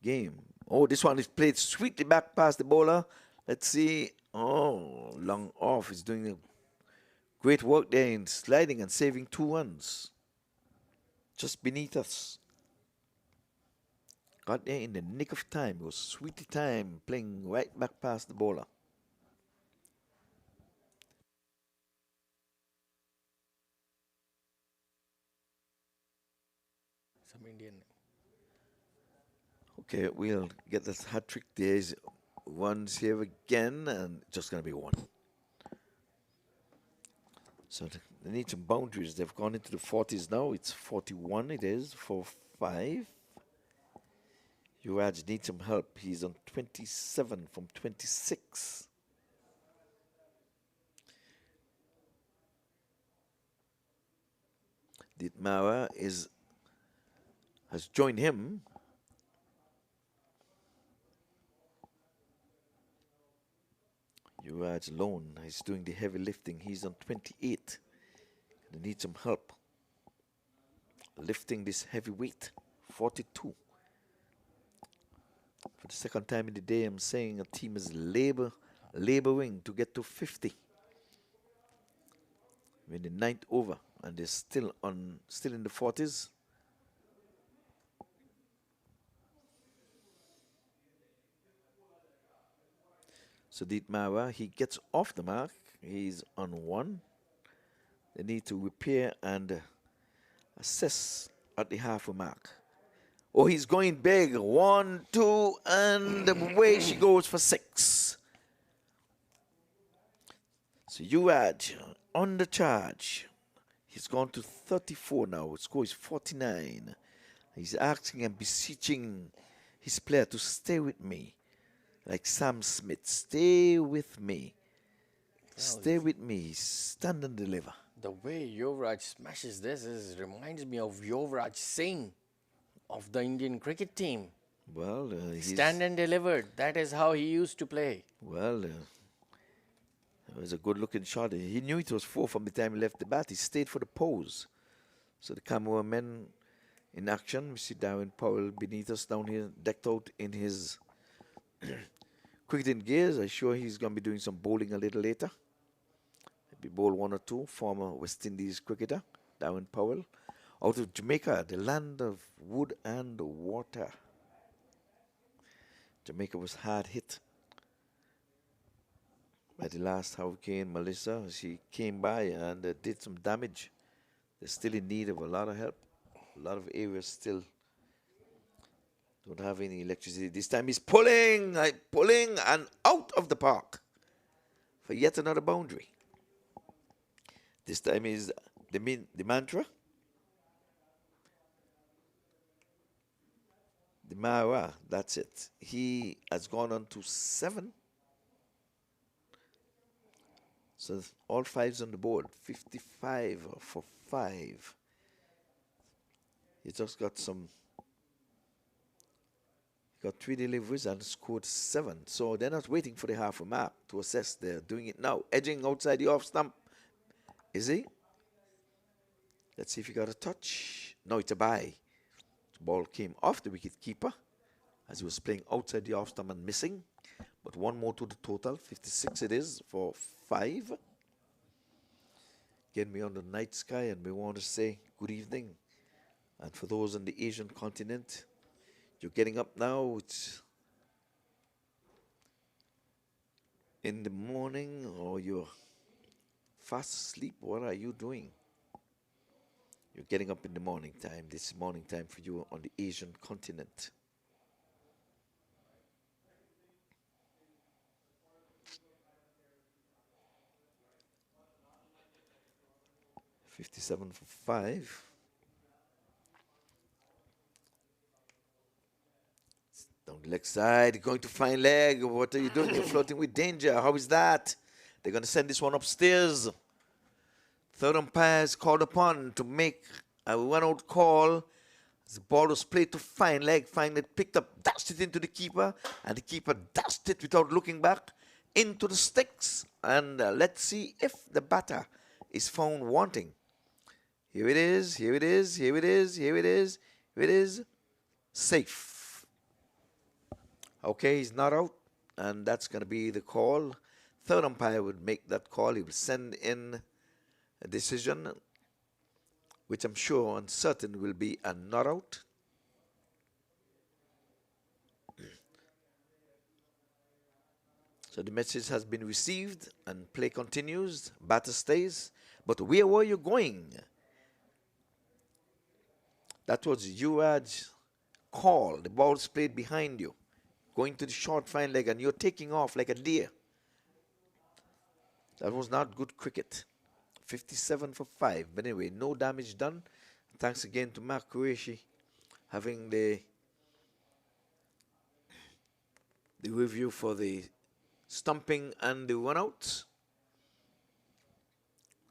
Speaker 2: game. Oh, this one is played sweetly back past the bowler. Let's see. Oh, long off. He's doing a great work there in sliding and saving 2 runs. Just beneath us. Got there in the nick of time. It was sweetly time playing right back past the bowler.
Speaker 1: Some Indian.
Speaker 2: Okay, we'll get this hat trick. There's ones here again, and just going to be 1. So they need some boundaries. They've gone into the 40s now. It's 41, it is, for 5. Yuvraj needs some help. He's on 27 from 26. Ditmara has joined him. Yuvraj alone is doing the heavy lifting. He's on 28. They need some help lifting this heavy weight. 42. For the second time in the day, I'm saying a team is laboring to get to 50. We're in the 9th over, and they're still in the 40s. So Ditmara, he gets off the mark. He's on 1. They need to repair and assess at the half a mark. Oh, he's going big. 1, 2, and away she goes for 6. So Yuvraj on the charge. He's gone to 34 now. His score is 49. He's asking and beseeching his player to stay with me. Like Sam Smith, stay with me. Stay with me. Stand and deliver.
Speaker 1: The way Yuvraj smashes this reminds me of Yuvraj Singh of the Indian cricket team.
Speaker 2: Well, he's
Speaker 1: Stand and delivered. That is how he used to play.
Speaker 2: well. It was a good-looking shot. He knew it was four from the time he left the bat. He stayed for the pose. So the cameramen in action. We see Darwin Powell beneath us down here, decked out in his cricketing gears. I'm sure he's going to be doing some bowling a little later. Maybe bowl one or two. Former West Indies cricketer, Darwin Powell. Out of Jamaica, the land of wood and water. Jamaica was hard hit by the last hurricane, Melissa. She came by and did some damage. They're still in need of a lot of help. A lot of areas still don't have any electricity. This time he's pulling and out of the park for yet another boundary. This time is the mantra. The Mara, that's it. He has gone on to 7. So all 5s on the board. 55 for 5. He just got some. He got 3 deliveries and scored 7. So they're not waiting for the half a mark to assess. They're doing it now. Edging outside the off stump. Is he? Let's see if he got a touch. No, it's a bye. The ball came off the wicket keeper as he was playing outside the off stump and missing. But one more to the total. 56 it is for 5. Again, we're on the night sky and we want to say good evening. And for those on the Asian continent, you're getting up now. It's in the morning or you're fast asleep. What are you doing? You're getting up in the morning time. This is morning time for you on the Asian continent. $57 for 5. Down the leg side, going to fine leg. What are you doing? You're floating with danger. How is that? They're going to send this one upstairs. Third umpire is called upon to make a run-out call. The ball was played to fine leg. Fine leg picked up, dashed it into the keeper, and the keeper dashed it without looking back into the sticks. And let's see if the batter is found wanting. Here it is, here it is, here it is, here it is, here it is. Safe. Okay, he's not out, and that's going to be the call. Third umpire would make that call. He will send in a decision, which I'm sure and certain will be a not out. So the message has been received and play continues. Batter stays. But where were you going? That was Yuvraj's call. The ball's played behind you. Going to the short fine leg and you're taking off like a deer. That was not good cricket. 57 for 5. But anyway, no damage done. Thanks again to Mark Qureshi having the review for the stumping and the run-outs.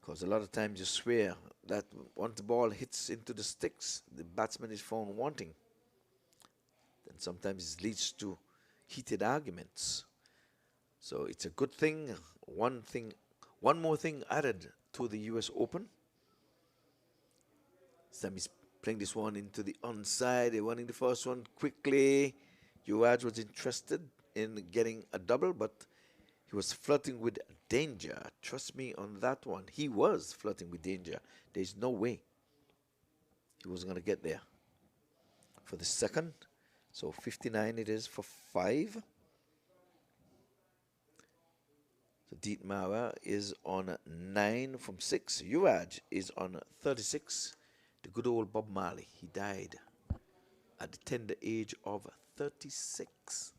Speaker 2: Because a lot of times you swear that once the ball hits into the sticks, the batsman is found wanting. Then sometimes it leads to heated arguments. So it's a good thing. One more thing added to the US Open. Sam is playing this one into the onside. They're winning the first one quickly. Yuvraj was interested in getting a double, but he was flirting with danger. Trust me on that one. He was flirting with danger. There's no way he wasn't going to get there for the second. So 59 it is for 5. So Deet Mara is on 9 from 6. Yuvraj is on 36. The good old Bob Marley, he died at the tender age of 36.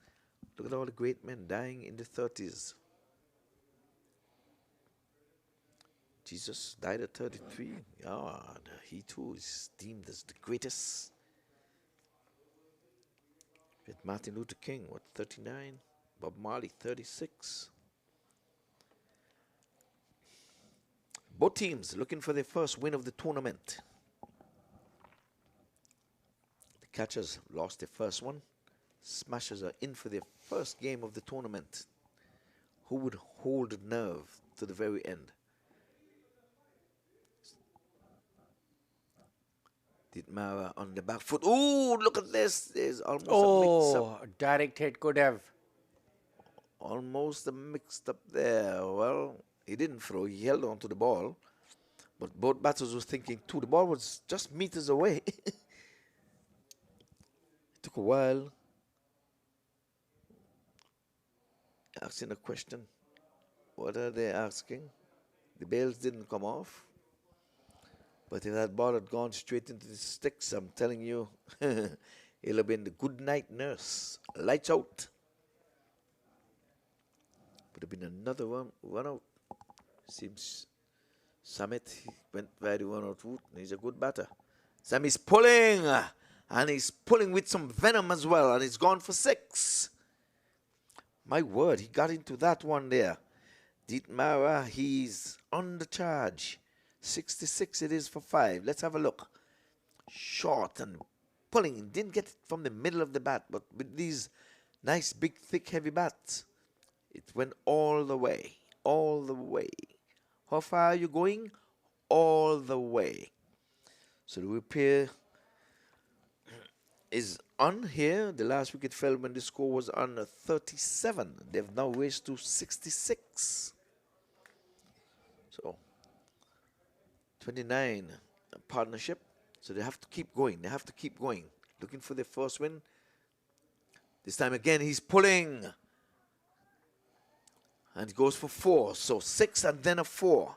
Speaker 2: Look at all the great men dying in the 30s. Jesus died at 33. Yeah, he too is deemed as the greatest. With Martin Luther King, 39? Bob Marley, 36. Both teams looking for their first win of the tournament. The Catchers lost their first one. Smashers are in for their first game of the tournament. Who would hold nerve to the very end? Ditmara on the back foot. Ooh, look at this. There's almost a mix-up.
Speaker 1: Oh, direct hit could have.
Speaker 2: Almost a mixed up there. Well, he didn't throw. He held on to the ball. But both batters was thinking too. The ball was just meters away. It took a while. Asking a question. What are they asking? The bails didn't come off. But if that ball had gone straight into the sticks, I'm telling you, it'll have been the good night nurse. Lights out. Would have been another one out. Seems Samit went by the one out route. He's a good batter. Sammy's pulling. And he's pulling with some venom as well. And he's gone for 6. My word, he got into that one there. Ditmara, he's on the charge. 66 it is for 5. Let's have a look. Short and pulling. Didn't get it from the middle of the bat, but with these nice, big, thick, heavy bats, it went all the way. All the way. How far are you going? All the way. So the repair is on here. The last wicket fell when the score was on 37. They've now raised to 66. So 29 partnership. So they have to keep going. They have to keep going. Looking for their first win. This time again, he's pulling. And he goes for 4. So 6 and then a 4.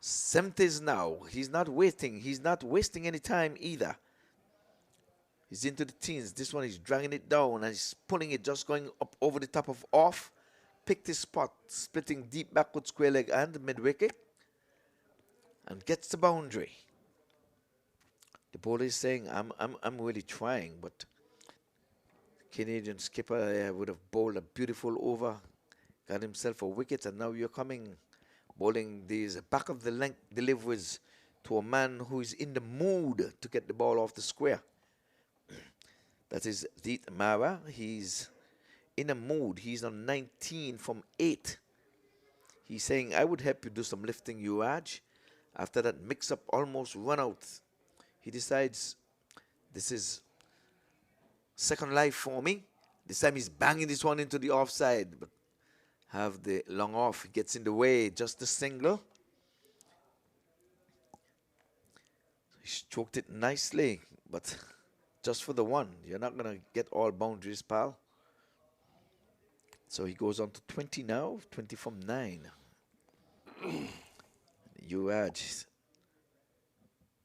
Speaker 2: 70s now. He's not waiting. He's not wasting any time either. He's into the teens. This one he's dragging it down and he's pulling it, just going up over the top of off. Picked his spot, splitting deep backward square leg and mid wicket. And gets the boundary. The bowler is saying, I'm really trying, but Canadian skipper would have bowled a beautiful over, got himself a wicket, and now you're coming, bowling these back of the length deliveries to a man who is in the mood to get the ball off the square. That is Ditmara. He's in a mood. He's on 19 from 8. He's saying, I would help you do some lifting, Yuvraj. After that mix-up almost run out, he decides this is second life for me. This time he's banging this one into the offside, but have the long off. He gets in the way, just a single. He stroked it nicely, but just for the one. You're not going to get all boundaries, pal. So he goes on to 20 now, 20 from 9. Yuvraj.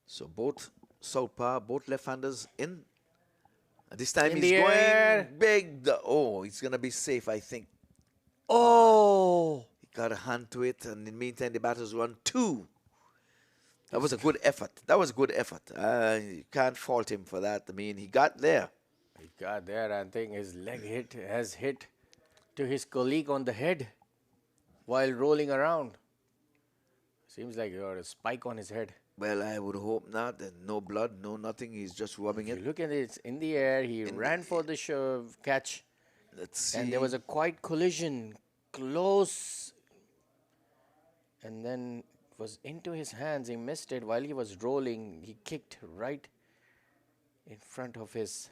Speaker 2: So both southpaw, both left-handers in. And this time he's going big. Oh, he's going to be safe, I think.
Speaker 1: Oh!
Speaker 2: He got a hand to it, and in the meantime, the batters run 2. That was a good effort. That was a good effort. You can't fault him for that. I mean, he got there.
Speaker 1: He got there. I think his leg has hit to his colleague on the head while rolling around. Seems like he got a spike on his head.
Speaker 2: Well, I would hope not. And no blood, no nothing. He's just rubbing
Speaker 1: If
Speaker 2: it.
Speaker 1: you look at it, it's in the air. He ran for the catch.
Speaker 2: Let's see.
Speaker 1: And there was a quite collision. Close. And then it was into his hands. He missed it while he was rolling. He kicked right in front of his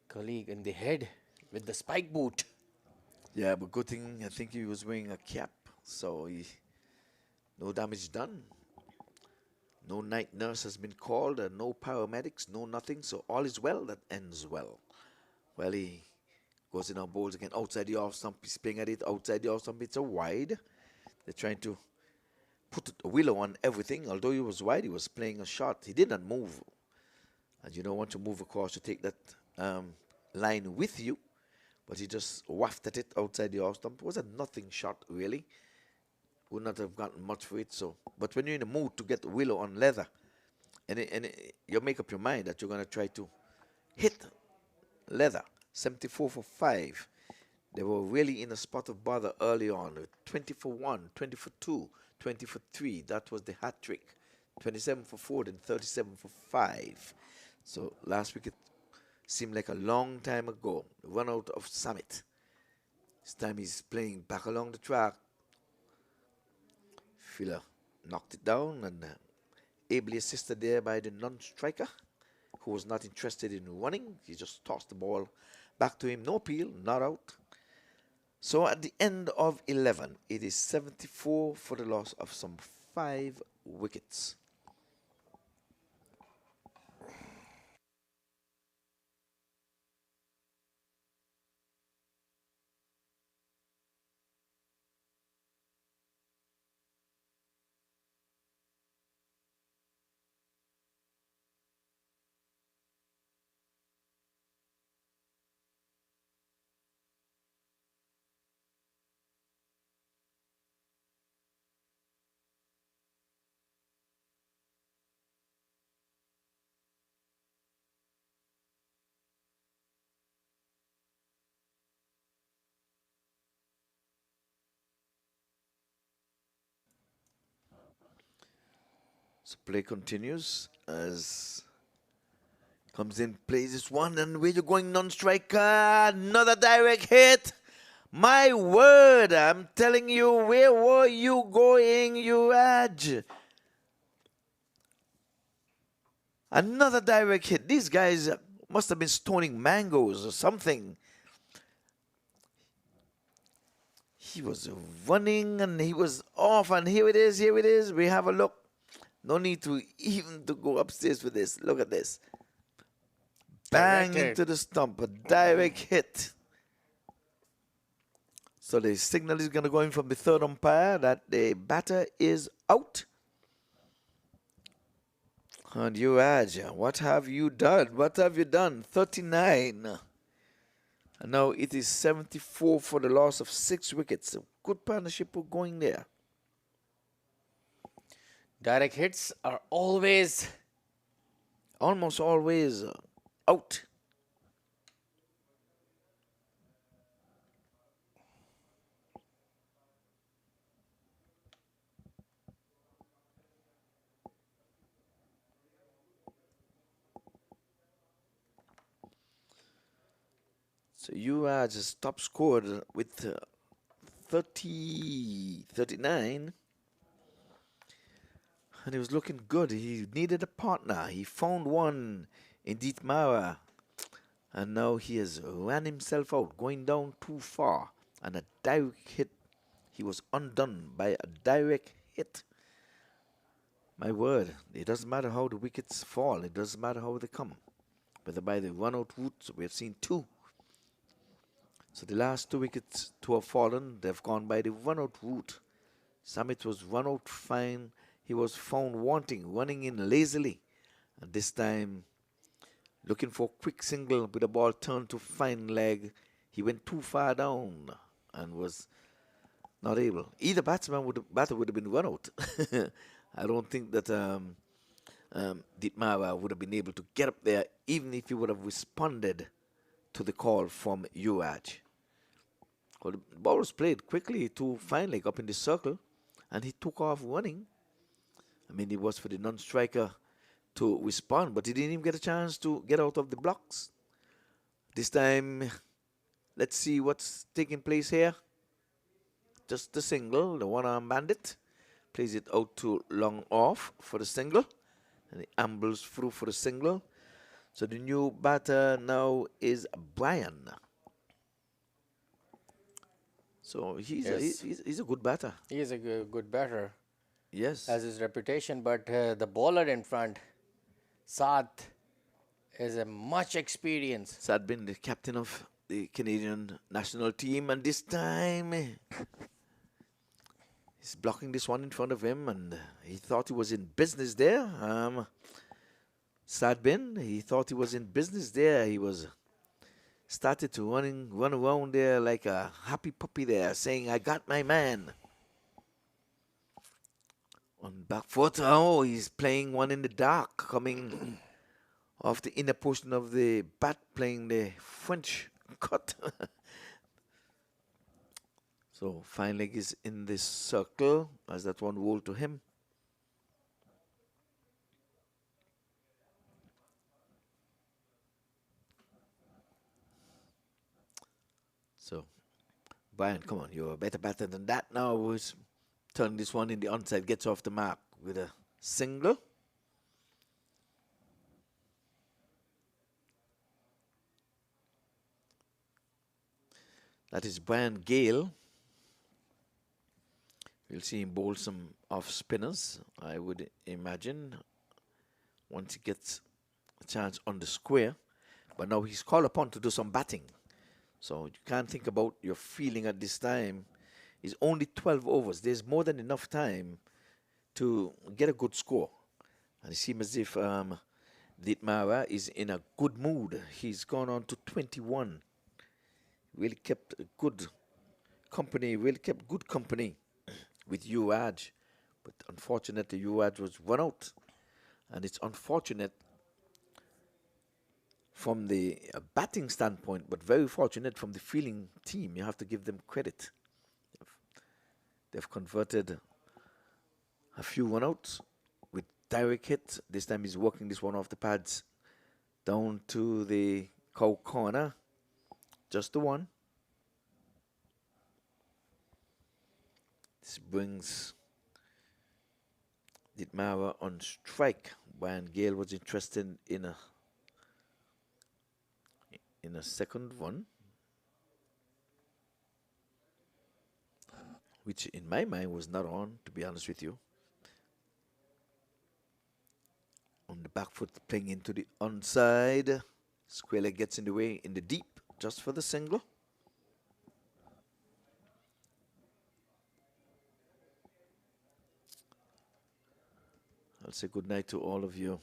Speaker 1: colleague in the head with the spike boot.
Speaker 2: Yeah, but good thing, I think he was wearing a cap. So no damage done. No night nurse has been called, and no paramedics, no nothing. So all is well that ends well. Well, he goes in on bowls again outside the off stump. He's playing at it outside the off stump. It's a wide. They're trying to put a willow on everything. Although he was wide, he was playing a shot. He did not move. And you don't want to move across to take that line with you. But he just wafted it outside the off stump. It was a nothing shot, really. Would not have gotten much for it. So, but when you're in the mood to get willow on leather, and you make up your mind that you're going to try to hit leather, 74 for 5. They were really in a spot of bother early on. 20 for 1, 20 for 2, 20 for 3. That was the hat trick. 27 for 4, then 37 for 5. So last wicket seemed like a long time ago. Run out of Summit. This time he's playing back along the track. Filler knocked it down and ably assisted there by the non-striker, who was not interested in running. He just tossed the ball back to him. No appeal, not out. So at the end of 11, it is 74 for the loss of some 5 wickets. So play continues as comes in, plays this one, and where you going, non-striker? Another direct hit. My word, I'm telling you, where were you going, Uraj? Another direct hit. These guys must have been stoning mangoes or something. He was running and he was off, and here it is, here it is. We have a look. No need to even to go upstairs for this. Look at this. Bang
Speaker 1: Directed.
Speaker 2: into the stump, a direct hit. So the signal is going to go in from the third umpire that the batter is out. And Uraj, what have you done? What have you done? 39. And now it is 74 for the loss of 6 wickets. A good partnership going there.
Speaker 1: Direct hits are always
Speaker 2: Almost always out. So Uraj has top scored with 39. And he was looking good. He needed a partner. He found one in Dietmara. And now he has ran himself out, going down too far. And a direct hit. He was undone by a direct hit. My word, it doesn't matter how the wickets fall. It doesn't matter how they come. Whether by the run-out route, we have seen 2. So the last 2 wickets to have fallen, they've gone by the run-out route. Summit was run out fine. He was found wanting, running in lazily. And this time, looking for a quick single with the ball turned to fine leg. He went too far down and was not able. Either batter would have been run out. I don't think that Dietmara would have been able to get up there, even if he would have responded to the call from Uraj. Well, the ball was played quickly to fine leg up in the circle, and he took off running. I mean, it was for the non-striker to respond, but he didn't even get a chance to get out of the blocks. This time, let's see what's taking place here. Just the single, the one-arm bandit. Plays it out to long off for the single. And he ambles through for the single. So the new batter now is Brian. So he's a good batter.
Speaker 1: he is a good batter,
Speaker 2: Yes.
Speaker 1: as his reputation, but the bowler in front, Saad, is a much experienced.
Speaker 2: Sad been the captain of the Canadian national team, and this time he's blocking this one in front of him, and he thought he was in business there. Sadbin, he thought he was in business there. He was started to run around there like a happy puppy there, saying, "I got my man." On back foot, oh, he's playing one in the dark, coming off the inner portion of the bat, playing the French cut. So fine leg is in this circle as that one rolled to him. So Brian, come on, you're a better batter than that now. Who's turning this one in the onside, gets off the mark with a single. That is Brian Gale. We'll see him bowl some off spinners, I would imagine, once he gets a chance on the square. But now he's called upon to do some batting. So you can't think about your feeling at this time. It's only 12 overs. There's more than enough time to get a good score. And it seems as if Dietmar is in a good mood. He's gone on to 21. Really kept good company, with Yuvraj. But unfortunately, Yuvraj was run out. And it's unfortunate from the batting standpoint, but very fortunate from the fielding team. You have to give them credit. They've converted a few run-outs with direct hit. This time he's working this one off the pads down to the cow corner. Just the one. This brings Dietmar on strike. Brian Gale was interested in a second one, which in my mind was not on, to be honest with you. On the back foot, playing into the onside. Square leg gets in the way in the deep, just for the single. I'll say good night to all of you.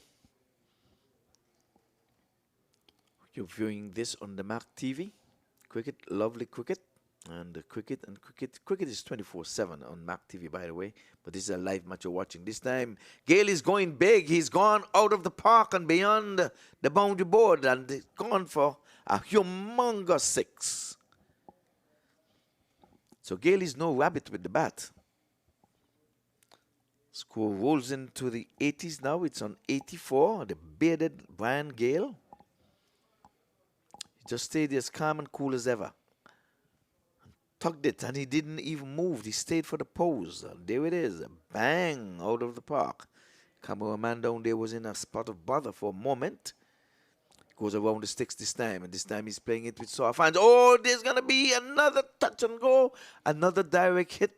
Speaker 2: You're viewing this on the Mac TV. Cricket, lovely cricket. And cricket is 24/7 on Mac TV, by the way. But this is a live match you're watching. This time, Gale is going big. He's gone out of the park and beyond the boundary board. And he's gone for a humongous 6. So Gale is no rabbit with the bat. Score rolls into the 80s now. It's on 84. The bearded Brian Gale. He just stayed as calm and cool as ever. Tugged it, and he didn't even move. He stayed for the pose. And there it is. Bang! Out of the park. Cameraman down there was in a spot of bother for a moment. Goes around the sticks this time, and this time he's playing it with soft hands. Oh, there's going to be another touch and go. Another direct hit.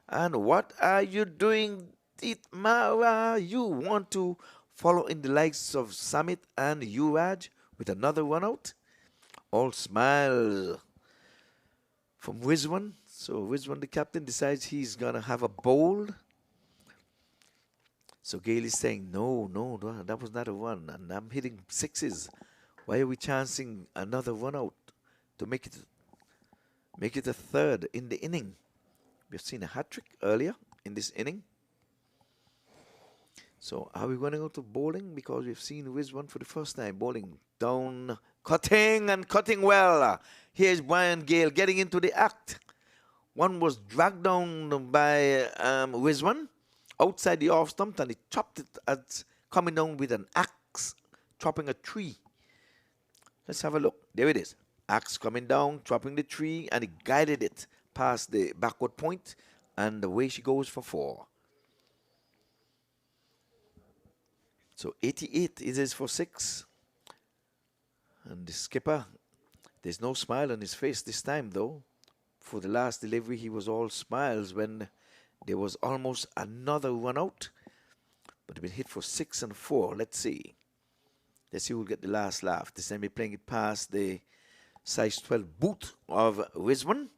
Speaker 2: And what are you doing, Dietmar? You want to follow in the likes of Samit and Yuvraj with another run out? All smile from Rizwan. So Rizwan, the captain, decides he's going to have a bowl. So Gale is saying, no, that was not a run. And I'm hitting 6s. Why are we chancing another run out to make it a third in the inning? We've seen a hat-trick earlier in this inning. So are we running out of bowling? Because we've seen Rizwan for the first time bowling down, cutting well. Here's Brian Gale getting into the act. One was dragged down by Rizwan outside the off stump, and he chopped it as coming down with an axe, chopping a tree. Let's have a look. There it is. Axe coming down, chopping the tree, and he guided it past the backward point, and away she goes for 4. So 88 it is for 6. And the skipper, there's no smile on his face this time, though. For the last delivery, he was all smiles when there was almost another run out. But been hit for 6 and 4. Let's see. Let's see who'll get the last laugh. This time we're playing it past the size 12 boot of Rizwan.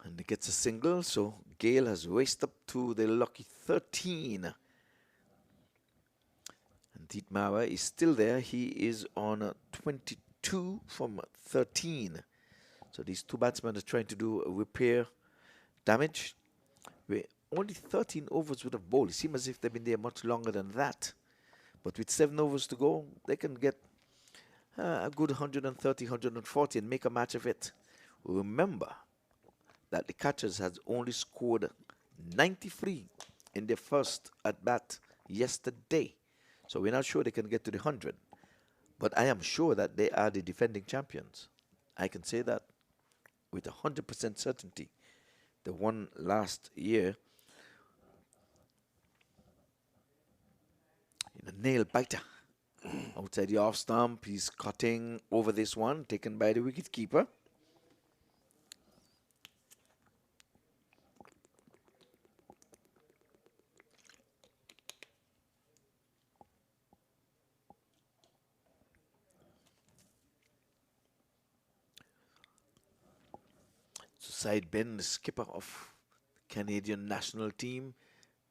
Speaker 2: And he gets a single, so Gale has raced up to the lucky 13. And Dietmar is still there. He is on 22 from 13. So these two batsmen are trying to do a repair damage. We're only 13 overs would have bowled. It seems as if they've been there much longer than that. But with 7 overs to go, they can get a good 130, 140 and make a match of it. Remember that the catchers had only scored 93 in their first at bat yesterday. So we're not sure they can get to the 100. But I am sure that they are the defending champions. I can say that with 100% certainty. The one last year, in a nail biter outside the off stump, he's cutting over this one, taken by the wicketkeeper. So Side Ben, the skipper of the Canadian national team,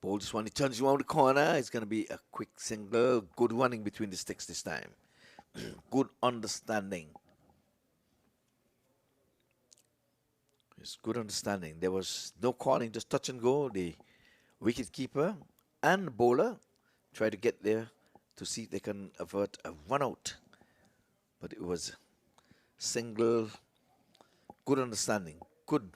Speaker 2: bowls this one. He turns around the corner. It's going to be a quick single. Good running between the sticks this time. Good understanding. It's good understanding. There was no calling, just touch and go. The wicket keeper and bowler try to get there to see if they can avert a run out. But it was single, good understanding, good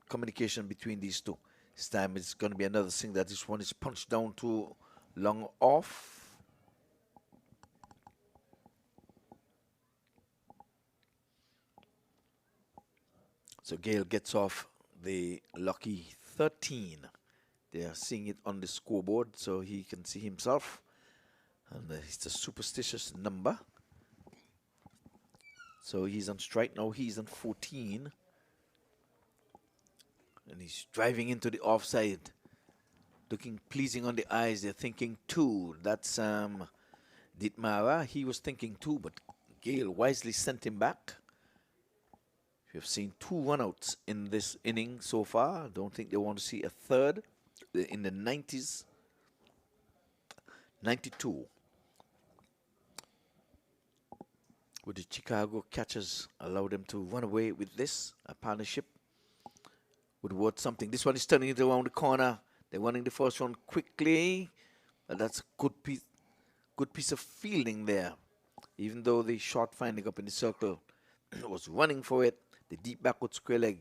Speaker 2: communication between these two. This time it's going to be another thing that this one is punched down too long off. So Gale gets off the lucky 13. They are seeing it on the scoreboard so he can see himself. And it's a superstitious number. So he's on strike now. He's on 14. And he's driving into the offside. Looking pleasing on the eyes. They're thinking 2. That's Ditmara. He was thinking 2, but Gale wisely sent him back. We have seen 2 runouts in this inning so far. I don't think they want to see a third. In the 90s. 92. Would the Chicago catchers allow them to run away with this? A partnership would worth something. This one is turning it around the corner. They're running the first one quickly. That's a good piece of fielding there. Even though the short finding up in the circle was running for it, the deep backward square leg,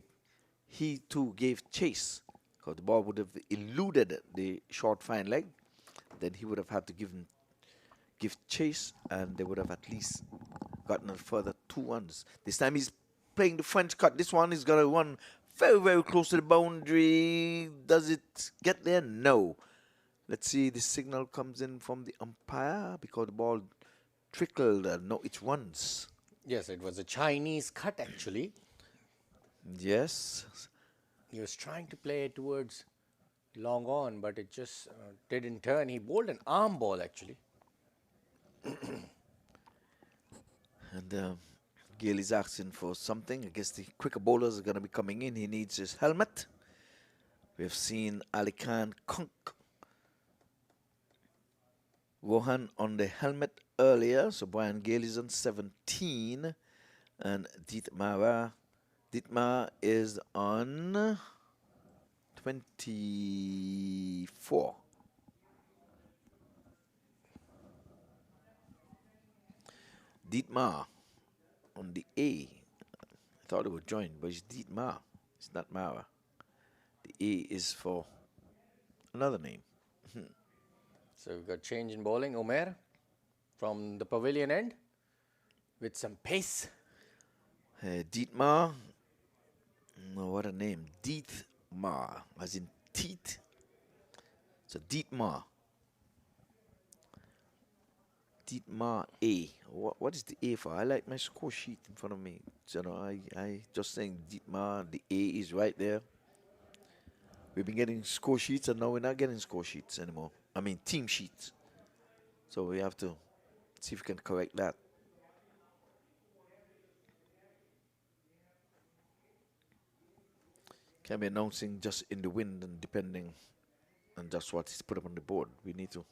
Speaker 2: he too gave chase. Because the ball would have eluded the short fine leg. Then he would have had to give chase, and they would have at least gotten a further 2 runs. This time he's playing the French cut. This one is going to run very, very close to the boundary. Does it get there? No. Let's see. The signal comes in from the umpire because the ball trickled. No, it runs.
Speaker 1: Yes, it was a Chinese cut actually.
Speaker 2: Yes.
Speaker 1: He was trying to play it towards long on, but it just didn't turn. He bowled an arm ball actually.
Speaker 2: And Gale is asking for something. I guess the quicker bowlers are going to be coming in. He needs his helmet. We have seen Ali Khan Kunk Rohan on the helmet earlier. So Brian Gale is on 17. And Dietmar is on 24. Dietmar on the A. I thought it would join, but it's Dietmar. It's not Mara. The A is for another name.
Speaker 1: So we've got change in bowling. Omer from the pavilion end with some pace.
Speaker 2: Dietmar. Oh, what a name. Dietmar, as in teeth. So Dietmar. Dietmar A. What is the A for? I like my score sheet in front of me. So I just saying Dietmar, the A is right there. We've been getting score sheets and now we're not getting score sheets anymore. I mean team sheets. So we have to see if we can correct that. Can be announcing just in the wind and depending on just what is put up on the board. We need to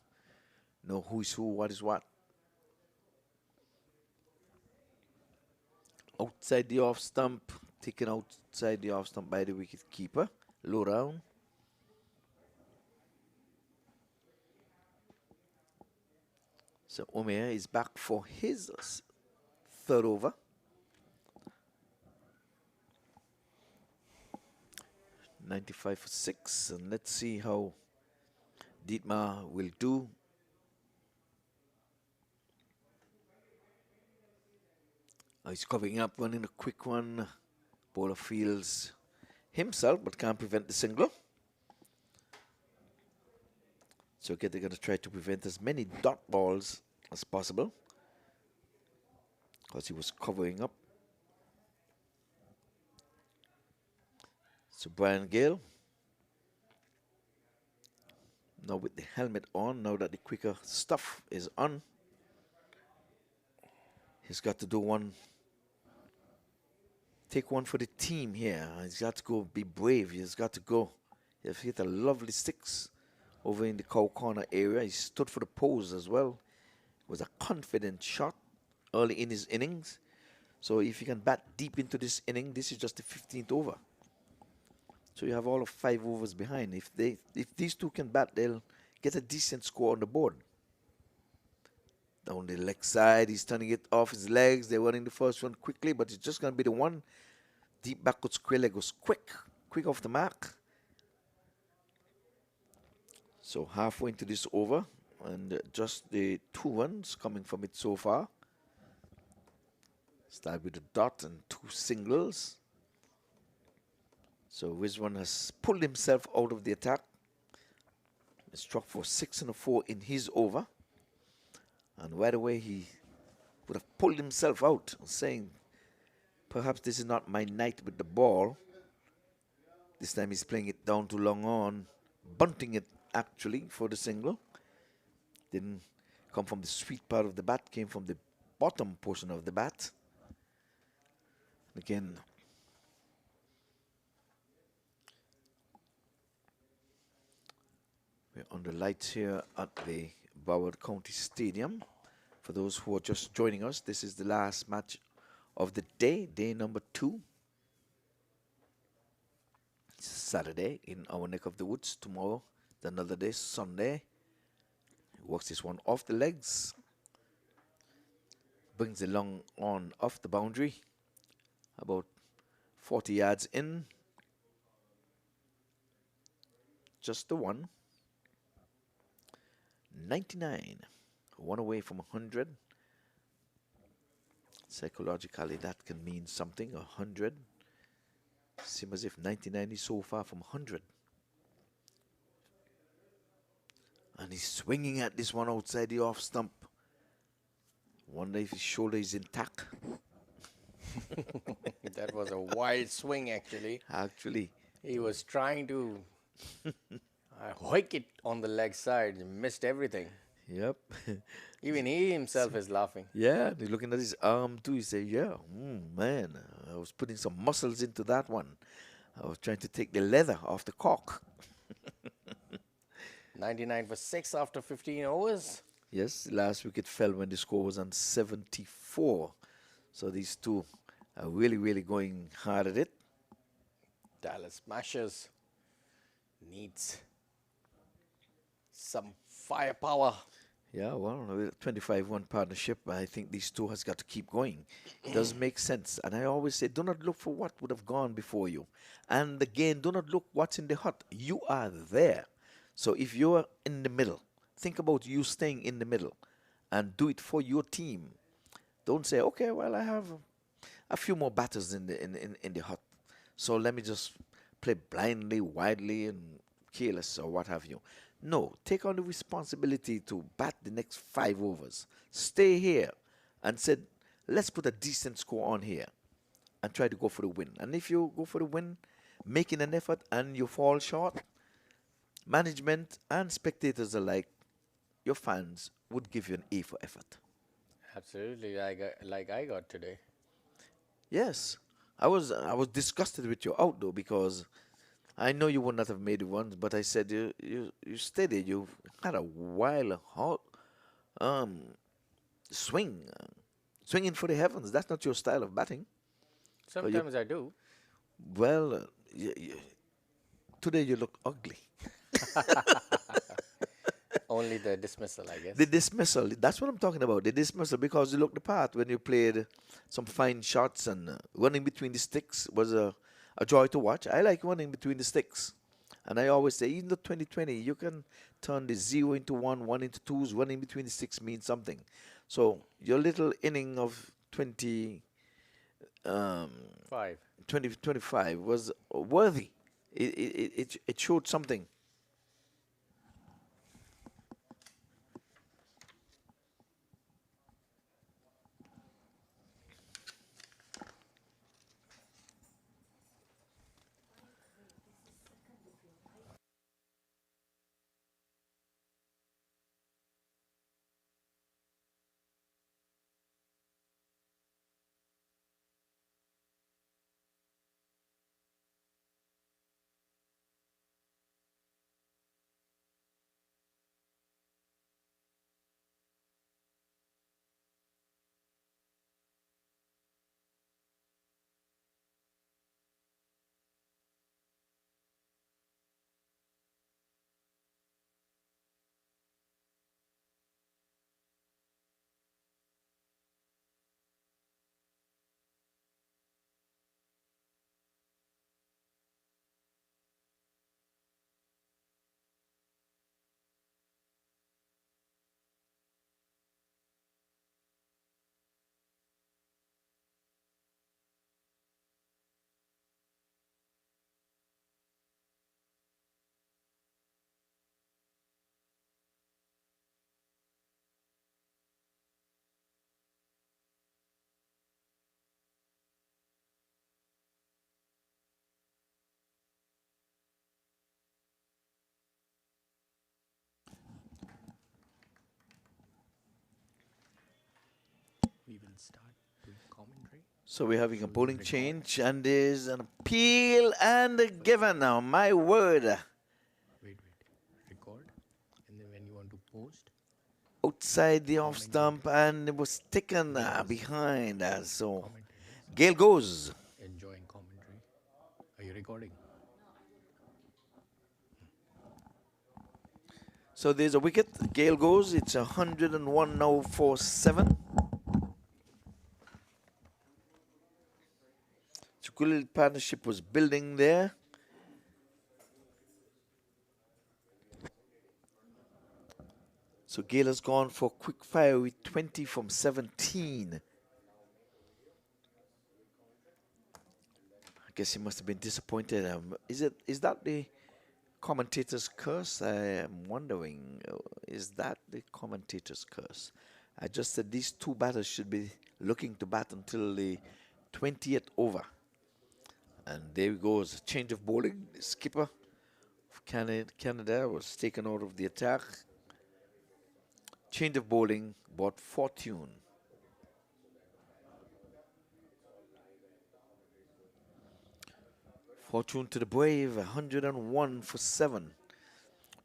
Speaker 2: know who is who, what is what. Outside the off stump, taken outside the off stump by the wicket keeper. Low down. So Omer is back for his third over. 95 for 6. And let's see how Dietmar will do. He's covering up, one in a quick one. Bowler feels himself, but can't prevent the single. So again, they're going to try to prevent as many dot balls as possible, because he was covering up. So Brian Gale, now with the helmet on, now that the quicker stuff is on, he's got to do one, take one for the team here. He's got to go be brave. He's got to go. He's hit a lovely six over in the cow corner area. He stood for the pose as well. It was a confident shot early in his innings. So if you can bat deep into this inning, this is just the 15th over. So you have all of 5 overs behind. If these two can bat, they'll get a decent score on the board. Down the leg side, he's turning it off his legs. They're running the first one quickly, but it's just going to be the one. Deep backward square leg was quick off the mark. So halfway into this over, and just the 2 runs coming from it so far. Start with a dot and 2 singles. So Rizwan has pulled himself out of the attack. He struck for 6 and a 4 in his over. And right away he would have pulled himself out, saying, perhaps this is not my night with the ball. This time he's playing it down too long on, bunting it actually for the single. Didn't come from the sweet part of the bat, came from the bottom portion of the bat. Again, we're on the lights here at the Broward County Stadium. For those who are just joining us, this is the last match of the day, day number 2. It's Saturday in our neck of the woods. Tomorrow, another day, Sunday. He works this one off the legs. Brings the long on off the boundary. About 40 yards in. Just the one. 99. 1 away from 100. Psychologically, that can mean something. 100. Seems as if 99 is so far from 100. And he's swinging at this one outside the off stump. Wonder if his shoulder is intact.
Speaker 1: That was a wild swing, actually.
Speaker 2: Actually.
Speaker 1: He was trying to hoik it on the leg side and missed everything.
Speaker 2: Yep.
Speaker 1: Even he himself is laughing.
Speaker 2: Yeah, he's looking at his arm too. He said, yeah, man, I was putting some muscles into that one. I was trying to take the leather off the cork.
Speaker 1: 99 for 6 after 15 overs.
Speaker 2: Yes, last week it fell when the score was on 74. So these two are really, really going hard at it.
Speaker 1: Dallas Smashers needs some firepower.
Speaker 2: Yeah, well, with a 25-1 partnership, I think these two has got to keep going. It does make sense. And I always say, do not look for what would have gone before you. And again, do not look what's in the hut. You are there. So if you're in the middle, think about you staying in the middle and do it for your team. Don't say, okay, well, I have a few more batters in the hut. So let me just play blindly, widely, and careless or what have you. No, take on the responsibility to bat the next 5 overs. Stay here and said, let's put a decent score on here and try to go for the win. And if you go for the win, making an effort and you fall short, management and spectators alike, your fans would give you an A for effort.
Speaker 1: Absolutely, like I got today.
Speaker 2: Yes, I was disgusted with your out though, because I know you would not have made the ones, but I said you steady. You had a wild hot swing, swinging for the heavens. That's not your style of batting.
Speaker 1: Sometimes I do.
Speaker 2: Well, today you look ugly.
Speaker 1: Only the dismissal, I guess.
Speaker 2: The dismissal, that's what I'm talking about. The dismissal, because you looked the part when you played some fine shots and running between the sticks was a a joy to watch. I like running between the sticks. And I always say, even the 2020, you can turn the 0 into 1, 1 into 2s, running between the sticks means something. So your little inning of
Speaker 1: 5.
Speaker 2: 2025 was worthy. It showed something.
Speaker 1: We will start doing commentary.
Speaker 2: So we're having a
Speaker 1: Should we
Speaker 2: bowling
Speaker 1: record?
Speaker 2: change, and there's an appeal and a given now. My word.
Speaker 1: Wait. Record. And then when you want to post,
Speaker 2: Outside the off stump, and it was taken
Speaker 1: Yes.
Speaker 2: behind. So
Speaker 1: commentators
Speaker 2: Gale goes.
Speaker 1: enjoying commentary. Are you recording?
Speaker 2: So there's a wicket. Gale goes. It's 101 now for 7. So good little partnership was building there. So Gale has gone for quick fire with 20 from 17. I guess he must have been disappointed. Is that the commentator's curse? I am wondering, is that the commentator's curse? I just said these two batters should be looking to bat until the 20th over. And there goes a change of bowling. The skipper of Canada was taken out of the attack. Change of bowling brought fortune. Fortune to the brave, 101 for 7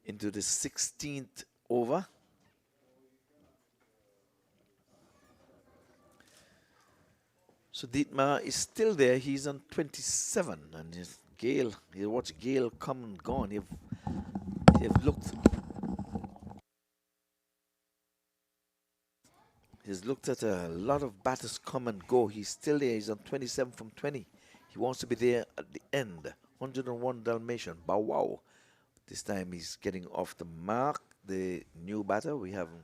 Speaker 2: into the 16th over. So Dietmar is still there. He's on 27, and Gale. You watch Gale come and gone. You've looked. He's looked at a lot of batters come and go. He's still there. He's on 27 from 20. He wants to be there at the end. 101 Dalmatian. Bow wow. This time he's getting off the mark. The new batter. We haven't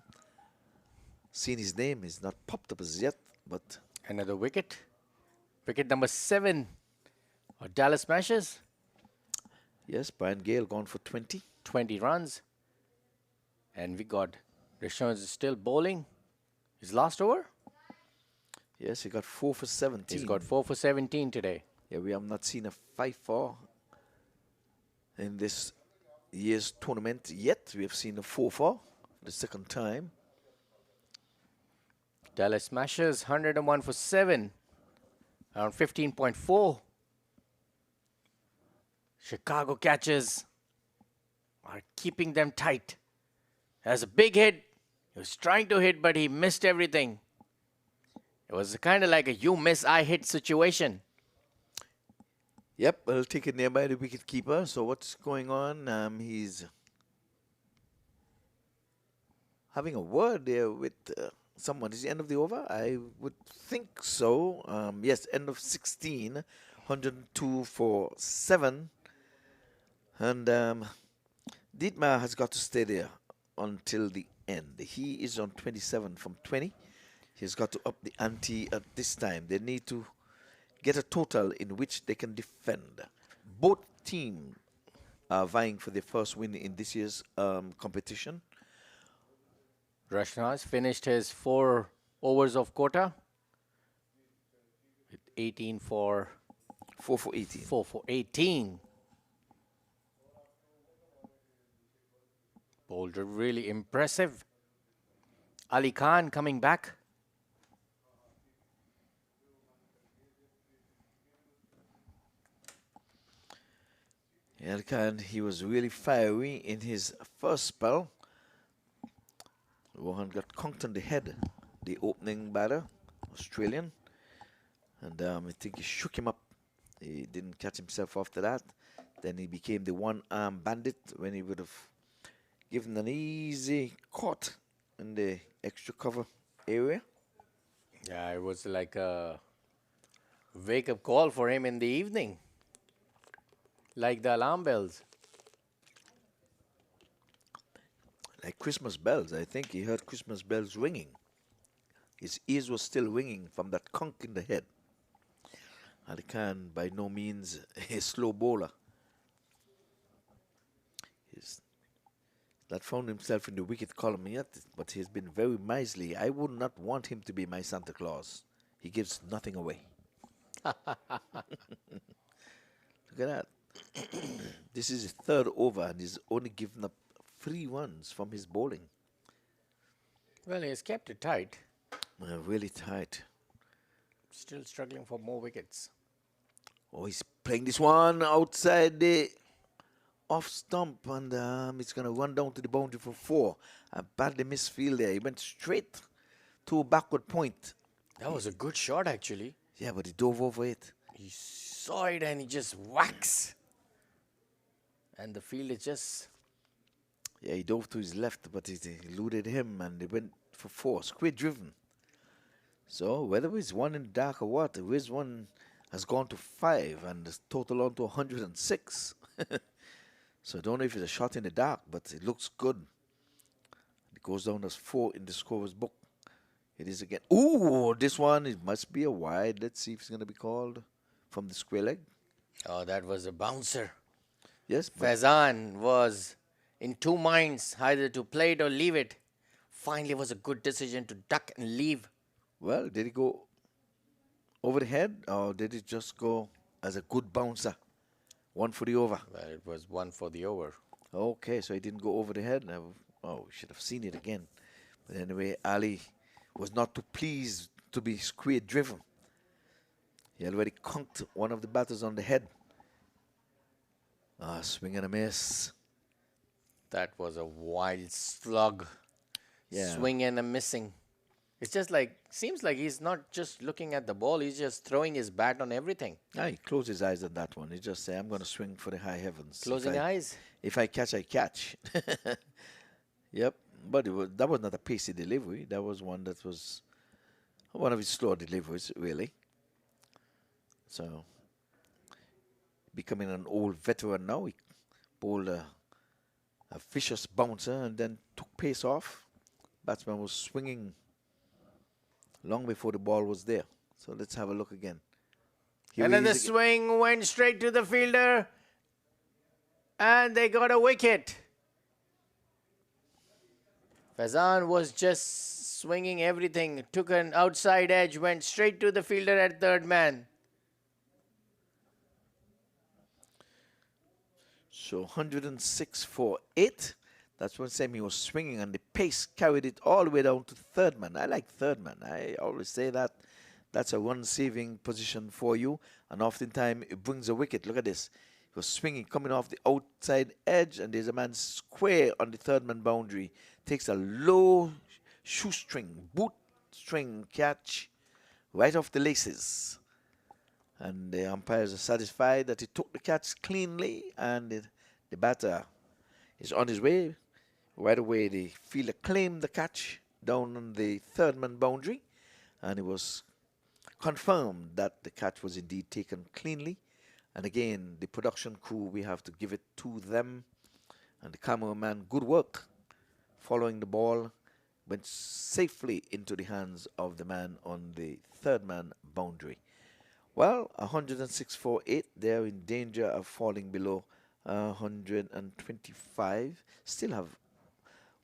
Speaker 2: seen his name. He's not popped up as yet, but
Speaker 1: Another wicket. Wicket number 7. Or Dallas Smashers.
Speaker 2: yes, Brian Gale gone for 20.
Speaker 1: 20 runs. And we got Rishon is still bowling. His last over.
Speaker 2: Yes, he got 4 for 17.
Speaker 1: He's got 4 for 17 today.
Speaker 2: Yeah, we have not seen a 5-4 in this year's tournament yet. We have seen a 4-4 for the second time.
Speaker 1: Dallas Smashers 101 for 7. Around 15.4. Chicago catchers are keeping them tight. Has a big hit. He was trying to hit, but he missed everything. It was kind of like a you miss, I hit situation.
Speaker 2: Yep, I'll take it nearby the wicket keeper. So what's going on? He's having a word there with someone. Is the end of the over? I would think so. Yes, end of 16. 102 for 7. And Dietmar has got to stay there until the end. He is on 27 from 20. He's got to up the ante at this time. They need to get a total in which they can defend. Both teams are vying for their first win in this year's competition.
Speaker 1: Rashnaz finished his 4 overs of quota with 18 for
Speaker 2: 4 for 18.
Speaker 1: 4 for 18. Bowled really impressive. Ali Khan coming back.
Speaker 2: Khan, he was really fiery in his first spell. Rohan got conked on the head, the opening batter, Australian. And I think he shook him up. He didn't catch himself after that. Then he became the one-arm bandit when he would have given an easy caught in the extra cover area.
Speaker 1: Yeah, it was like a wake-up call for him in the evening. Like the alarm bells.
Speaker 2: Like Christmas bells. I think he heard Christmas bells ringing. His ears were still ringing from that conk in the head. Ali Khan, by no means a slow bowler. He's not found himself in the wicket column yet, but he's been very miserly. I would not want him to be my Santa Claus. He gives nothing away. Look at that. This is his third over and he's only given up 3 runs from his bowling.
Speaker 1: Well, he has kept it tight.
Speaker 2: Really tight.
Speaker 1: Still struggling for more wickets.
Speaker 2: Oh, he's playing this one outside the off stump and it's going to run down to the boundary for 4. A badly missed field there. He went straight to a backward point.
Speaker 1: That was a good shot, actually.
Speaker 2: Yeah, but he dove over it.
Speaker 1: He saw it and he just whacks. And the field is just...
Speaker 2: Yeah, he dove to his left, but it eluded him and he went for 4. Square driven. So, whether it's one in the dark or what, his one has gone to 5 and the total on to 106. So, I don't know if it's a shot in the dark, but it looks good. It goes down as 4 in the scorer's book. It is again. Ooh, this one, it must be a wide. Let's see if it's going to be called from the square leg.
Speaker 1: Oh, that was a bouncer.
Speaker 2: Yes.
Speaker 1: Faizan was in 2 minds, either to play it or leave it. Finally, it was a good decision to duck and leave.
Speaker 2: Well, did it go over the head or did it just go as a good bouncer? 1 for the over.
Speaker 1: Well, it was 1 for the over.
Speaker 2: Okay, so it didn't go over the head. Oh, we should have seen it again. But anyway, Ali was not too pleased to be square driven. He already conked one of the batters on the head. Swing and a miss.
Speaker 1: That was a wild slug.
Speaker 2: Yeah.
Speaker 1: Swing and a missing. It's just like, seems like he's not just looking at the ball, he's just throwing his bat on everything.
Speaker 2: He closed his eyes on that one. He just said, I'm going to swing for the high heavens.
Speaker 1: Closing eyes?
Speaker 2: If I catch, I catch. Yep. But that was not a pacey delivery. That was one that was one of his slower deliveries, really. So, becoming an old veteran now, he bowled a vicious bouncer and then took pace off. Batsman was swinging long before the ball was there. So let's have a look again. Here
Speaker 1: Another
Speaker 2: he is again.
Speaker 1: swing went straight to the fielder. And they got a wicket. Faizan was just swinging everything. Took an outside edge, went straight to the fielder at third man.
Speaker 2: So 106 for 8. That's when Sammy was swinging and the pace carried it all the way down to third man. I like third man. I always say that. That's a run-saving position for you. And oftentimes it brings a wicket. Look at this. He was swinging, coming off the outside edge. And there's a man square on the third man boundary. Takes a low shoestring, bootstring catch right off the laces. And the umpires are satisfied that he took the catch cleanly. And the batter is on his way. Right away, the fielder claimed the catch down on the third man boundary. And it was confirmed that the catch was indeed taken cleanly. And again, the production crew, we have to give it to them. And the cameraman, good work following the ball, went safely into the hands of the man on the third man boundary. Well, 106 for 8, they're in danger of falling below 125. Still have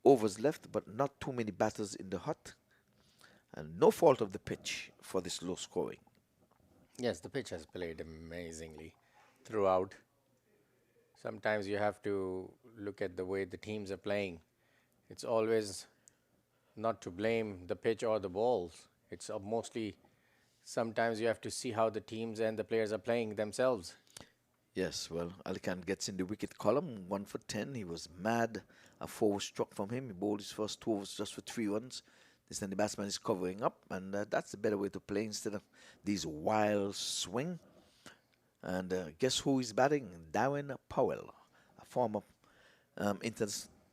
Speaker 2: overs left, but not too many batters in the hut. And no fault of the pitch for this low scoring.
Speaker 1: Yes, the pitch has played amazingly throughout. Sometimes you have to look at the way the teams are playing. It's always not to blame the pitch or the balls. It's mostly sometimes you have to see how the teams and the players are playing themselves.
Speaker 2: Yes, well, Ali Khan gets in the wicket column, 1 for 10. He was mad. A four was struck from him. He bowled his first two overs just for 3 runs. This time the batsman is covering up, and that's the better way to play instead of these wild swing. And guess who is batting? Darren Powell, a former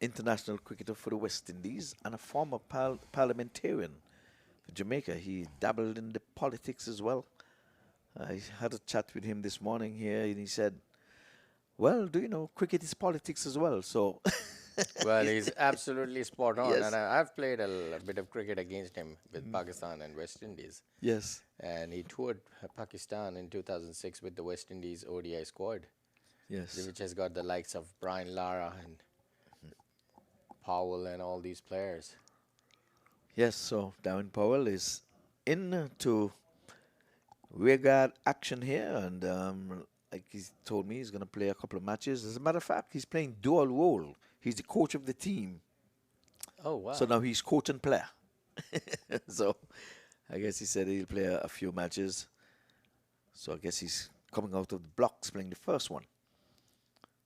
Speaker 2: international cricketer for the West Indies and a former parliamentarian for Jamaica. He dabbled in the politics as well. I had a chat with him this morning here, and he said, well, do you know, cricket is politics as well, so...
Speaker 1: Well, he's absolutely spot on.
Speaker 2: Yes.
Speaker 1: And I've played a bit of cricket against him with Pakistan and West Indies.
Speaker 2: Yes.
Speaker 1: And he toured Pakistan in 2006 with the West Indies ODI squad,
Speaker 2: Yes.
Speaker 1: which has got the likes of Brian Lara and Powell and all these players.
Speaker 2: Yes, so Darren Powell is in to rearguard action here, and like he's told me, he's going to play a couple of matches. As a matter of fact, he's playing dual role. He's the coach of the team,
Speaker 1: Oh, wow.
Speaker 2: so now he's coach and player. So I guess he said he'll play a few matches. So I guess he's coming out of the blocks playing the first one.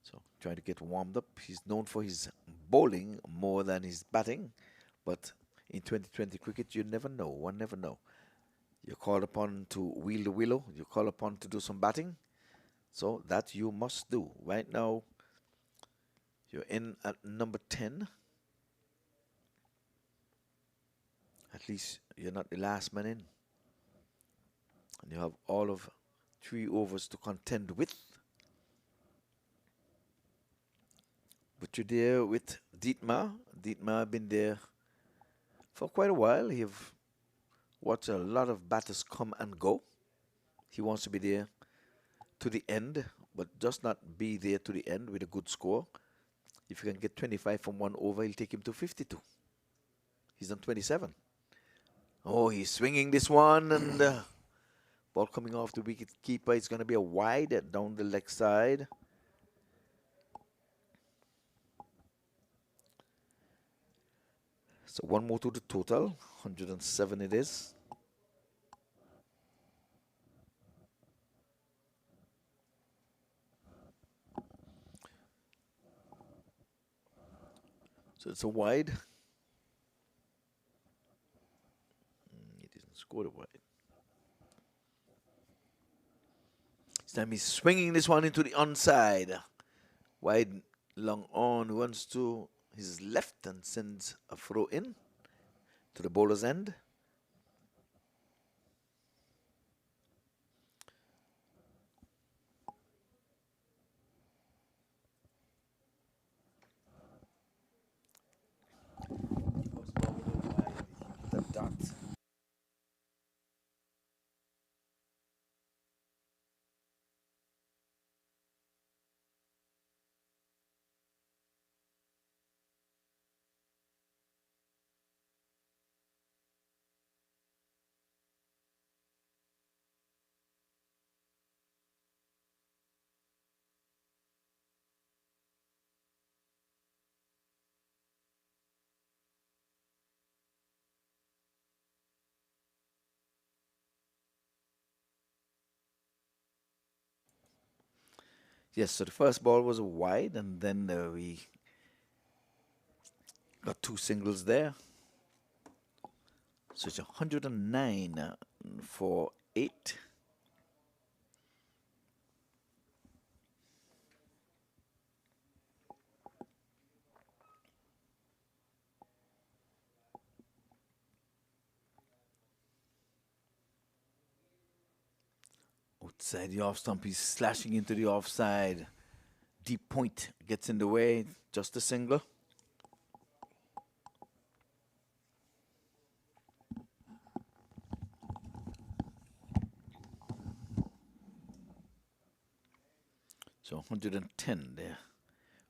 Speaker 2: So trying to get warmed up. He's known for his bowling more than his batting, but in 2020 cricket, you never know. One never know. You're called upon to wheel the willow. You're called upon to do some batting. So that you must do. Right now, you're in at number 10. At least you're not the last man in. And you have all of 3 overs to contend with. But you're there with Dietmar. Dietmar been there for quite a while. You've watched a lot of batters come and go. He wants to be there to the end, but just not be there to the end with a good score. If you can get 25 from 1 over, he'll take him to 52. He's on 27. Oh, he's swinging this one, and ball coming off the wicket keeper. It's going to be a wide down the leg side. So 1 more to the total. 107 it is. So it's a wide. He didn't score the wide. This time he's swinging this one into the onside. Wide, long on, runs to his left and sends a throw in to the bowler's end. The dot. Yes, so the first ball was wide, and then we got 2 singles there. So it's 109 for 8. Outside the off stump, he's slashing into the offside. Deep point gets in the way, just a single. So 110 there.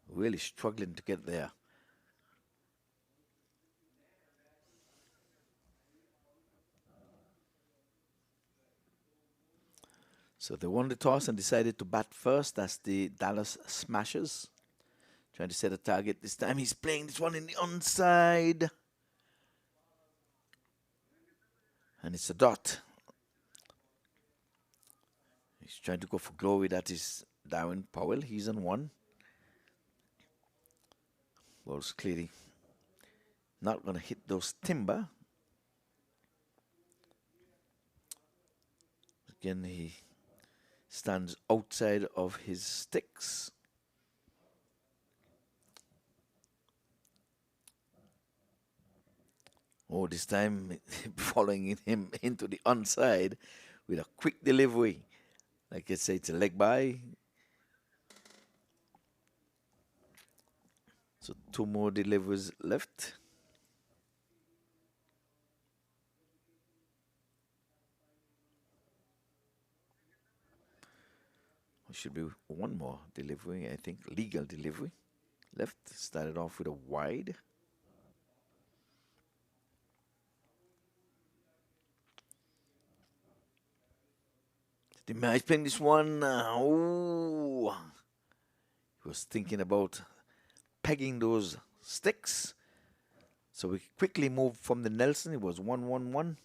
Speaker 2: Really struggling to get there. So they won the toss and decided to bat first. That's the Dallas Smashers. Trying to set a target. This time he's playing this one in the onside. And it's a dot. He's trying to go for glory. That is Darren Powell. He's on one. Ball's clearly not going to hit those timber. Again, he stands outside of his sticks. Oh, this time following him into the onside with a quick delivery. Like I say, it's a leg by. So 2 more deliveries left. There should be 1 more delivery, I think, legal delivery left. Started off with a wide. The match playing this one. Oh, he was thinking about pegging those sticks. So we quickly moved from the Nelson. It was 1-1-1.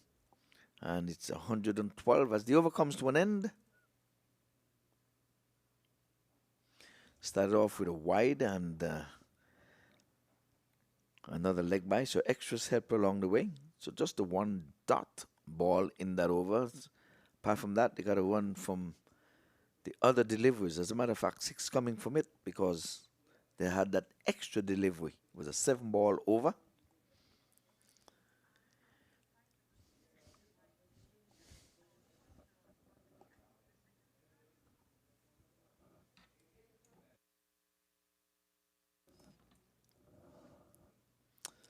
Speaker 2: And it's 112 as the over comes to an end. Started off with a wide and another leg by. So extras help along the way. So just the 1 dot ball in that over. Apart from that, they got a run from the other deliveries. As a matter of fact, 6 coming from it because they had that extra delivery. It was a 7-ball over.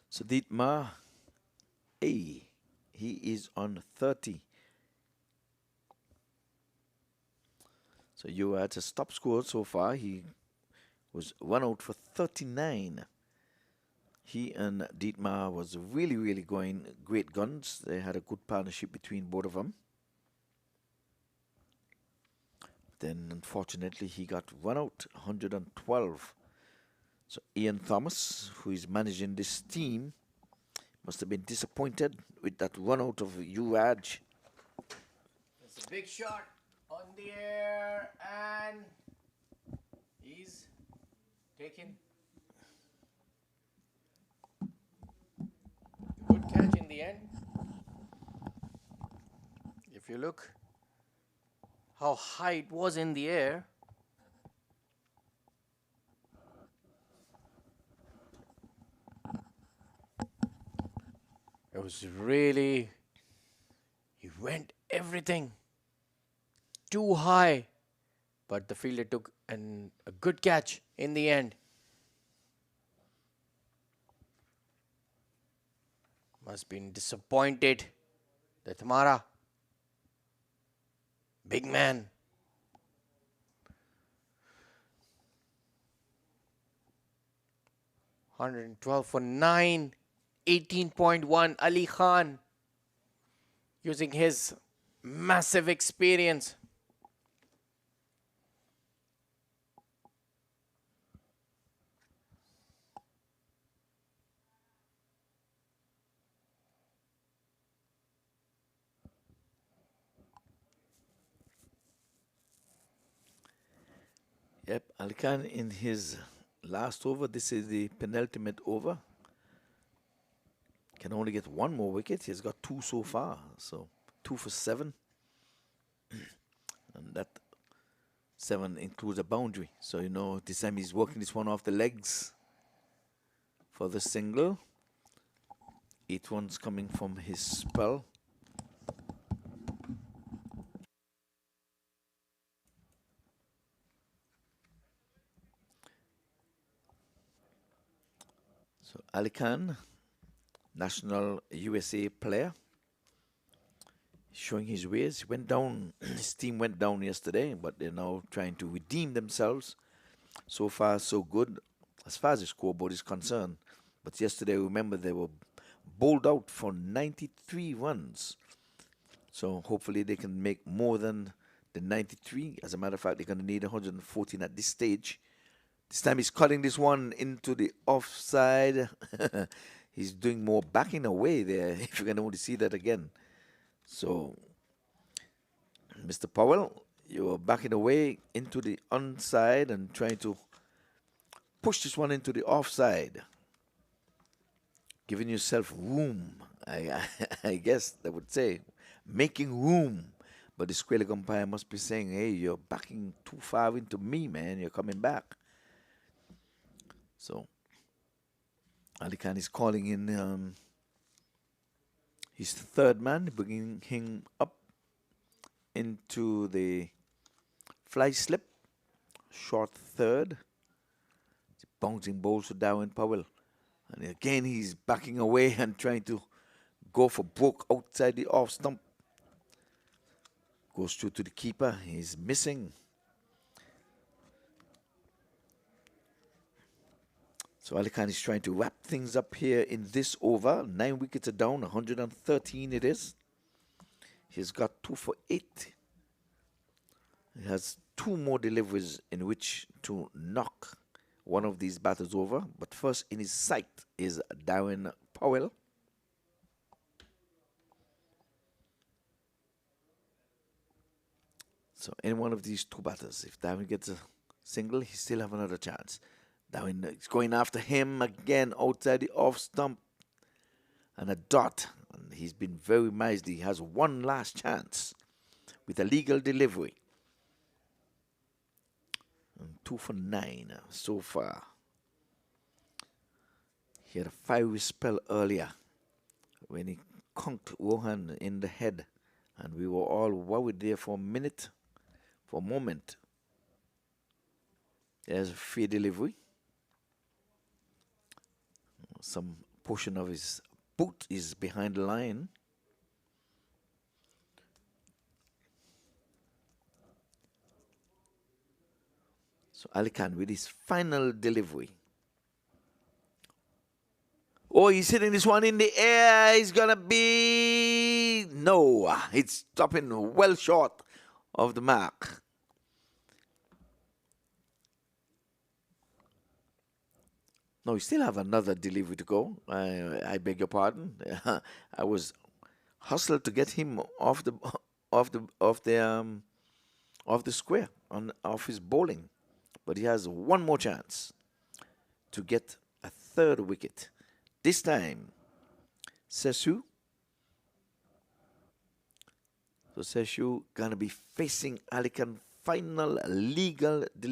Speaker 2: So Dietmar, he is on 30. So you had a stop score so far. He was 1 out for 39. He and Dietmar was really going great guns. They had a good partnership between both of them. Then unfortunately he got 1 out, 112. So Ian Thomas, who is managing this team, must have been disappointed with that 1 out of Uraj.
Speaker 1: It's a big shot on the air and he's taken. Good catch in the end. If you look how high it was in the air, it was really, he went everything too high, but the fielder took a good catch in the end. Must been disappointed that Mara, big man. $112 for 9, 18.1. Ali Khan using his massive experience.
Speaker 2: Yep, Ali Khan in his last over. This is the penultimate over. Can only get 1 more wicket. He's got 2 so far. So 2 for 7. And that 7 includes a boundary. So, you know, this time he's working this one off the legs for the single. 8 ones coming from his spell. So Ali Khan, national USA player, showing his ways. He went down, his team went down yesterday, but they're now trying to redeem themselves. So far, so good as far as the scoreboard is concerned. But yesterday, remember, they were bowled out for 93 runs. So hopefully they can make more than the 93. As a matter of fact, they're going to need 114 at this stage. This time he's cutting this one into the offside. He's doing more backing away there, if you're going to want to see that again. So, Mr. Powell, you're backing away into the onside and trying to push this one into the offside. Giving yourself room, I guess they would say. Making room. But the square leg umpire must be saying, hey, you're backing too far into me, man. You're coming back. So, Ali Khan is calling in his third man, bringing him up into the fly slip. Short third. Bouncing balls to Darwin Powell. And again, he's backing away and trying to go for broke outside the off stump. Goes through to the keeper. He's missing. So Ali Khan is trying to wrap things up here in this over. 9 wickets are down. 113 it is. He's got 2 for 8. He has 2 more deliveries in which to knock one of these batters over. But first in his sight is Darwin Powell. So any one of these 2 batters, if Darwin gets a single, he still have another chance. Darwin is going after him again outside the off stump. And a dot. And he's been very miserly. He has one last chance with a legal delivery. And 2 for 9 so far. He had a fiery spell earlier when he conked Rohan in the head. And we were all worried there for a moment. There's a fair delivery. Some portion of his boot is behind the line. So Ali Khan with his final delivery. Oh, he's hitting this one in the air. He's going to be... No, it's stopping well short of the mark. No, we still have another delivery to go. I beg your pardon. I was hustled to get him off the square off his bowling, but he has one more chance to get a third wicket. This time, Sesu. So Sesu gonna be facing Ali Khan final legal delivery.